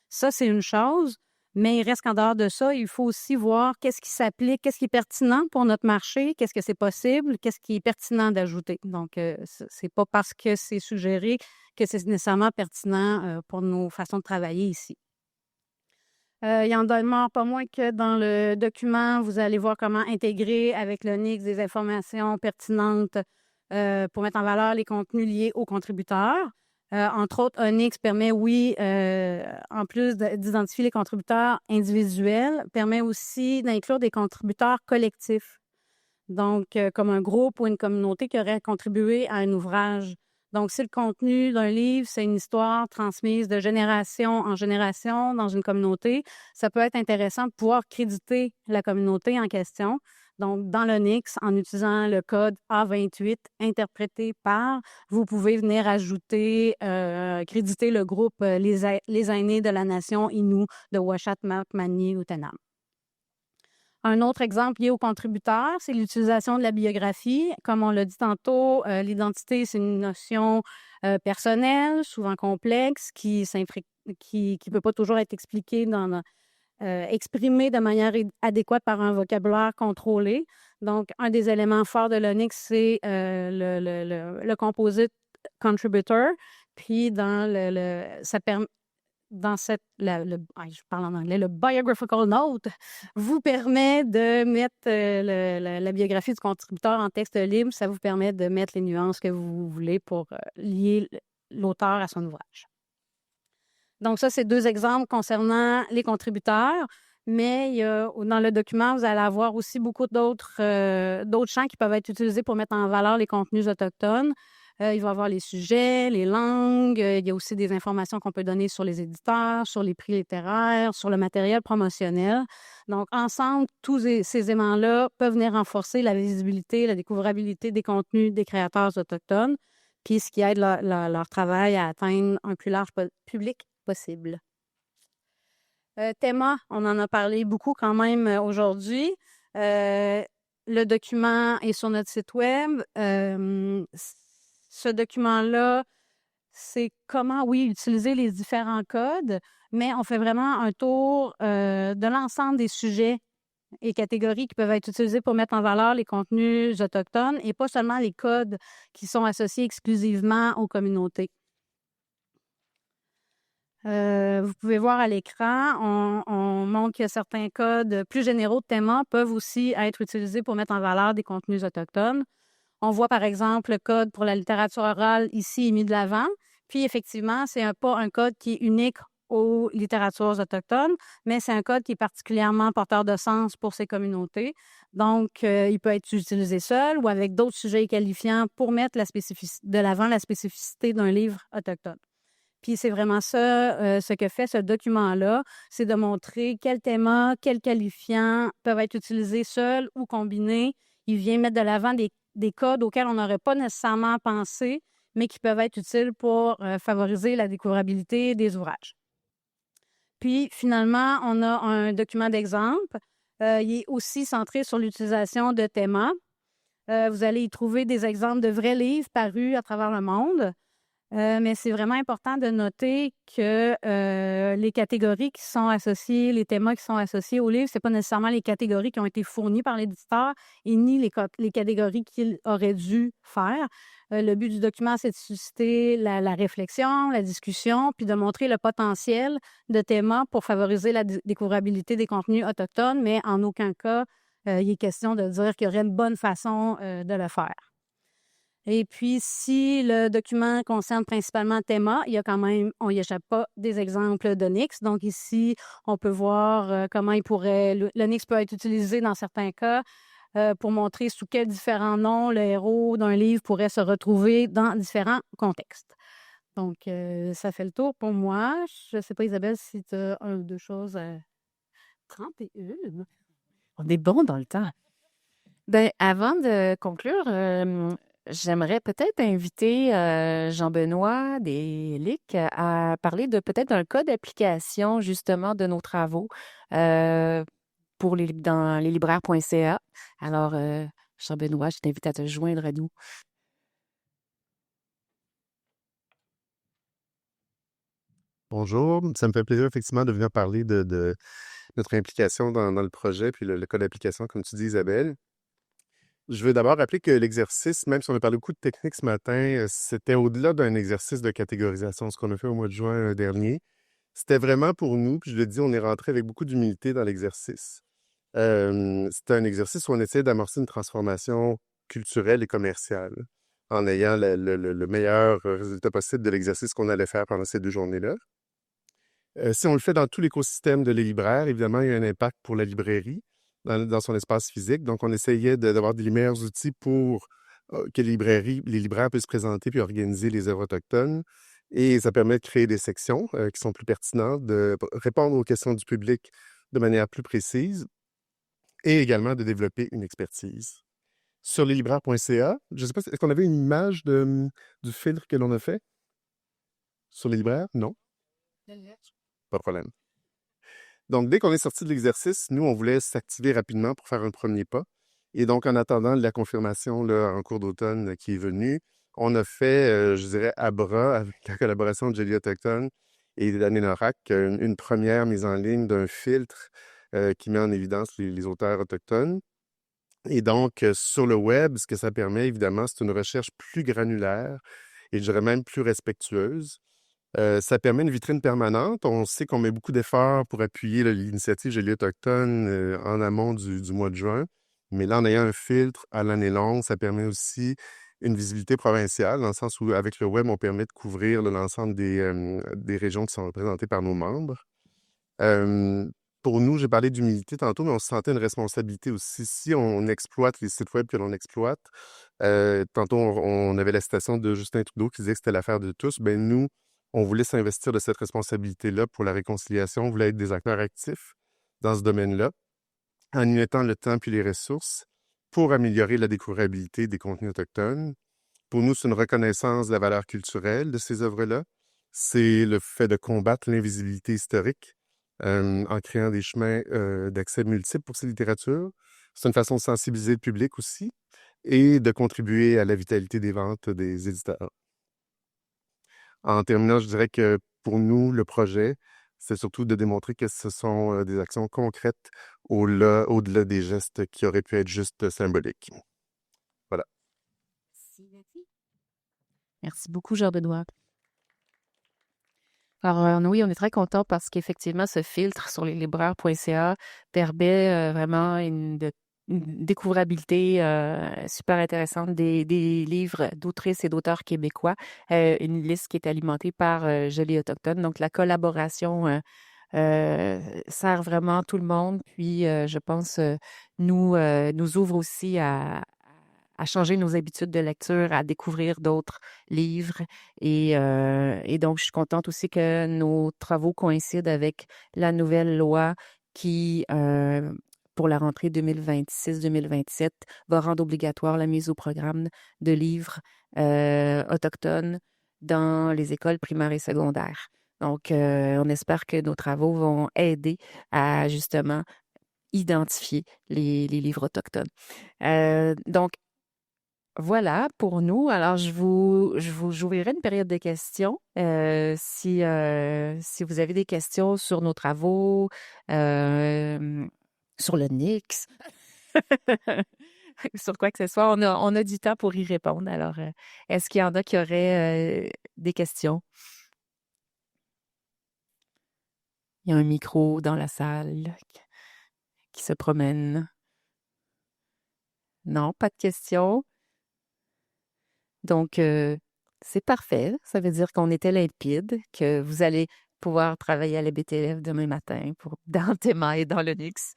Ça, c'est une chose. Mais il reste qu'en dehors de ça, il faut aussi voir qu'est-ce qui s'applique, qu'est-ce qui est pertinent pour notre marché, qu'est-ce que c'est possible, qu'est-ce qui est pertinent d'ajouter. Donc, c'est pas parce que c'est suggéré que c'est nécessairement pertinent pour nos façons de travailler ici. Il y en demeure pas moins que dans le document, vous allez voir comment intégrer avec l'Onyx des informations pertinentes pour mettre en valeur les contenus liés aux contributeurs. Entre autres, Onyx permet, en plus d'identifier les contributeurs individuels, permet aussi d'inclure des contributeurs collectifs. Donc, comme un groupe ou une communauté qui aurait contribué à un ouvrage. Donc, si le contenu d'un livre, c'est une histoire transmise de génération en génération dans une communauté, ça peut être intéressant de pouvoir créditer la communauté en question. Donc, dans l'Onyx, en utilisant le code A28 interprété par, vous pouvez venir ajouter, créditer le groupe les aînés de la nation Innu de Uashat Makmani Utenam. Un autre exemple lié aux contributeurs, c'est l'utilisation de la biographie. Comme on l'a dit tantôt, l'identité, c'est une notion personnelle, souvent complexe, qui peut pas toujours être expliquée exprimée de manière adéquate par un vocabulaire contrôlé. Donc, un des éléments forts de l'Onyx, c'est le composite contributor. Puis, ça permet je parle en anglais, le biographical note vous permet de mettre la biographie du contributeur en texte libre. Ça vous permet de mettre les nuances que vous voulez pour lier l'auteur à son ouvrage. Donc, ça, c'est 2 exemples concernant les contributeurs. Mais dans le document, vous allez avoir aussi beaucoup d'autres champs qui peuvent être utilisés pour mettre en valeur les contenus autochtones. Il va y avoir les sujets, les langues. Il y a aussi des informations qu'on peut donner sur les éditeurs, sur les prix littéraires, sur le matériel promotionnel. Donc, ensemble, tous ces éléments-là peuvent venir renforcer la visibilité, la découvrabilité des contenus des créateurs autochtones, puis ce qui aide leur travail à atteindre un plus large public possible. Théma, on en a parlé beaucoup quand même aujourd'hui. Le document est sur notre site web. Ce document-là, c'est comment, utiliser les différents codes, mais on fait vraiment un tour de l'ensemble des sujets et catégories qui peuvent être utilisés pour mettre en valeur les contenus autochtones et pas seulement les codes qui sont associés exclusivement aux communautés. Vous pouvez voir à l'écran, on montre que certains codes plus généraux de Théma peuvent aussi être utilisés pour mettre en valeur des contenus autochtones. On voit, par exemple, le code pour la littérature orale ici est mis de l'avant. Puis, effectivement, c'est pas un code qui est unique aux littératures autochtones, mais c'est un code qui est particulièrement porteur de sens pour ces communautés. Donc, il peut être utilisé seul ou avec d'autres sujets qualifiants pour mettre de l'avant la spécificité d'un livre autochtone. Puis, c'est vraiment ça, ce que fait ce document-là, c'est de montrer quels thémas, quels qualifiants peuvent être utilisés seuls ou combinés. Il vient mettre de l'avant des codes auxquels on n'aurait pas nécessairement pensé, mais qui peuvent être utiles pour favoriser la découvrabilité des ouvrages. Puis, finalement, on a un document d'exemple. Il est aussi centré sur l'utilisation de thémas. Vous allez y trouver des exemples de vrais livres parus à travers le monde. Mais c'est vraiment important de noter que les catégories qui sont associées, les thémas qui sont associés au livre, ce n'est pas nécessairement les catégories qui ont été fournies par l'éditeur et ni les catégories qu'il aurait dû faire. Le but du document, c'est de susciter la réflexion, la discussion, puis de montrer le potentiel de thémas pour favoriser la découvrabilité des contenus autochtones, mais en aucun cas, il est question de dire qu'il y aurait une bonne façon de le faire. Et puis, si le document concerne principalement Théma, il y a quand même, on n'y échappe pas, des exemples d'Onyx. Donc ici, on peut voir comment l'Onyx peut être utilisé dans certains cas pour montrer sous quels différents noms le héros d'un livre pourrait se retrouver dans différents contextes. Donc, ça fait le tour pour moi. Je ne sais pas, Isabelle, si tu as un ou deux choses à... 31? On est bon dans le temps. Ben, avant de conclure, j'aimerais peut-être inviter Jean-Benoît des LIC à parler de peut-être d'un cas d'application justement de nos travaux dans leslibraires.ca. Alors, Jean-Benoît, je t'invite à te joindre à nous. Bonjour, ça me fait plaisir effectivement de venir parler de notre implication dans le projet, puis le cas d'application, comme tu dis, Isabelle. Je veux d'abord rappeler que l'exercice, même si on a parlé beaucoup de techniques ce matin, c'était au-delà d'un exercice de catégorisation, ce qu'on a fait au mois de juin dernier. C'était vraiment pour nous, puis je le dis, on est rentré avec beaucoup d'humilité dans l'exercice. C'était un exercice où on essayait d'amorcer une transformation culturelle et commerciale en ayant le meilleur résultat possible de l'exercice qu'on allait faire pendant ces 2 journées-là. Si on le fait dans tout l'écosystème de les libraires, évidemment, il y a un impact pour la librairie dans son espace physique. Donc, on essayait d'avoir des meilleurs outils pour que les libraires puissent présenter puis organiser les œuvres autochtones. Et ça permet de créer des sections qui sont plus pertinentes, de répondre aux questions du public de manière plus précise et également de développer une expertise. Sur leslibraires.ca, je ne sais pas, est-ce qu'on avait une image du filtre que l'on a fait sur les libraires? Non? Pas de problème. Donc, dès qu'on est sorti de l'exercice, nous, on voulait s'activer rapidement pour faire un premier pas. Et donc, en attendant la confirmation là, en cours d'automne qui est venue, on a fait, je dirais, à bras, avec la collaboration de Jolie Autochtone et d'Anne-Norac, une première mise en ligne d'un filtre qui met en évidence les auteurs autochtones. Et donc, sur le web, ce que ça permet, évidemment, c'est une recherche plus granulaire et je dirais même plus respectueuse. Ça permet une vitrine permanente. On sait qu'on met beaucoup d'efforts pour appuyer l'initiative Jolie Autochtone en amont du mois de juin. Mais là, en ayant un filtre à l'année longue, ça permet aussi une visibilité provinciale, dans le sens où, avec le web, on permet de couvrir l'ensemble des régions qui sont représentées par nos membres. Pour nous, j'ai parlé d'humilité tantôt, mais on se sentait une responsabilité aussi. Si on exploite les sites web que l'on exploite, tantôt, on avait la citation de Justin Trudeau qui disait que c'était l'affaire de tous. Ben nous, on voulait s'investir de cette responsabilité-là pour la réconciliation. On voulait être des acteurs actifs dans ce domaine-là, en y mettant le temps puis les ressources pour améliorer la découvrabilité des contenus autochtones. Pour nous, c'est une reconnaissance de la valeur culturelle de ces œuvres-là. C'est le fait de combattre l'invisibilité historique en créant des chemins d'accès multiples pour ces littératures. C'est une façon de sensibiliser le public aussi et de contribuer à la vitalité des ventes des éditeurs. En terminant, je dirais que pour nous, le projet, c'est surtout de démontrer que ce sont des actions concrètes au-delà des gestes qui auraient pu être juste symboliques. Voilà. Merci beaucoup, Jean-Benoît. Alors, oui, on est très contents parce qu'effectivement, ce filtre sur leslibraires.ca permet vraiment une découvrabilité super intéressante des livres d'autrices et d'auteurs québécois. Une liste qui est alimentée par Jolie Autochtone. Donc, la collaboration sert vraiment tout le monde. Puis, je pense, nous ouvre aussi à changer nos habitudes de lecture, à découvrir d'autres livres. Et donc, je suis contente aussi que nos travaux coïncident avec la nouvelle loi qui, pour la rentrée 2026-2027, va rendre obligatoire la mise au programme de livres autochtones dans les écoles primaires et secondaires. Donc, on espère que nos travaux vont aider à justement identifier les livres autochtones. Donc, voilà pour nous. Alors, j'ouvrirai une période de questions. Si vous avez des questions sur nos travaux, sur le NIX, sur quoi que ce soit, on a du temps pour y répondre. Alors, est-ce qu'il y en a qui auraient des questions? Il y a un micro dans la salle qui se promène. Non, pas de questions. Donc, c'est parfait. Ça veut dire qu'on était limpide, que vous allez pouvoir travailler à la BTLF demain matin dans Théma et dans l'Onyx.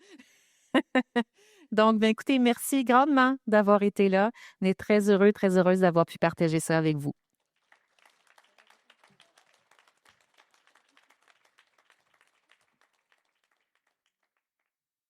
Donc, écoutez, merci grandement d'avoir été là. On est très heureux, très heureuse d'avoir pu partager ça avec vous.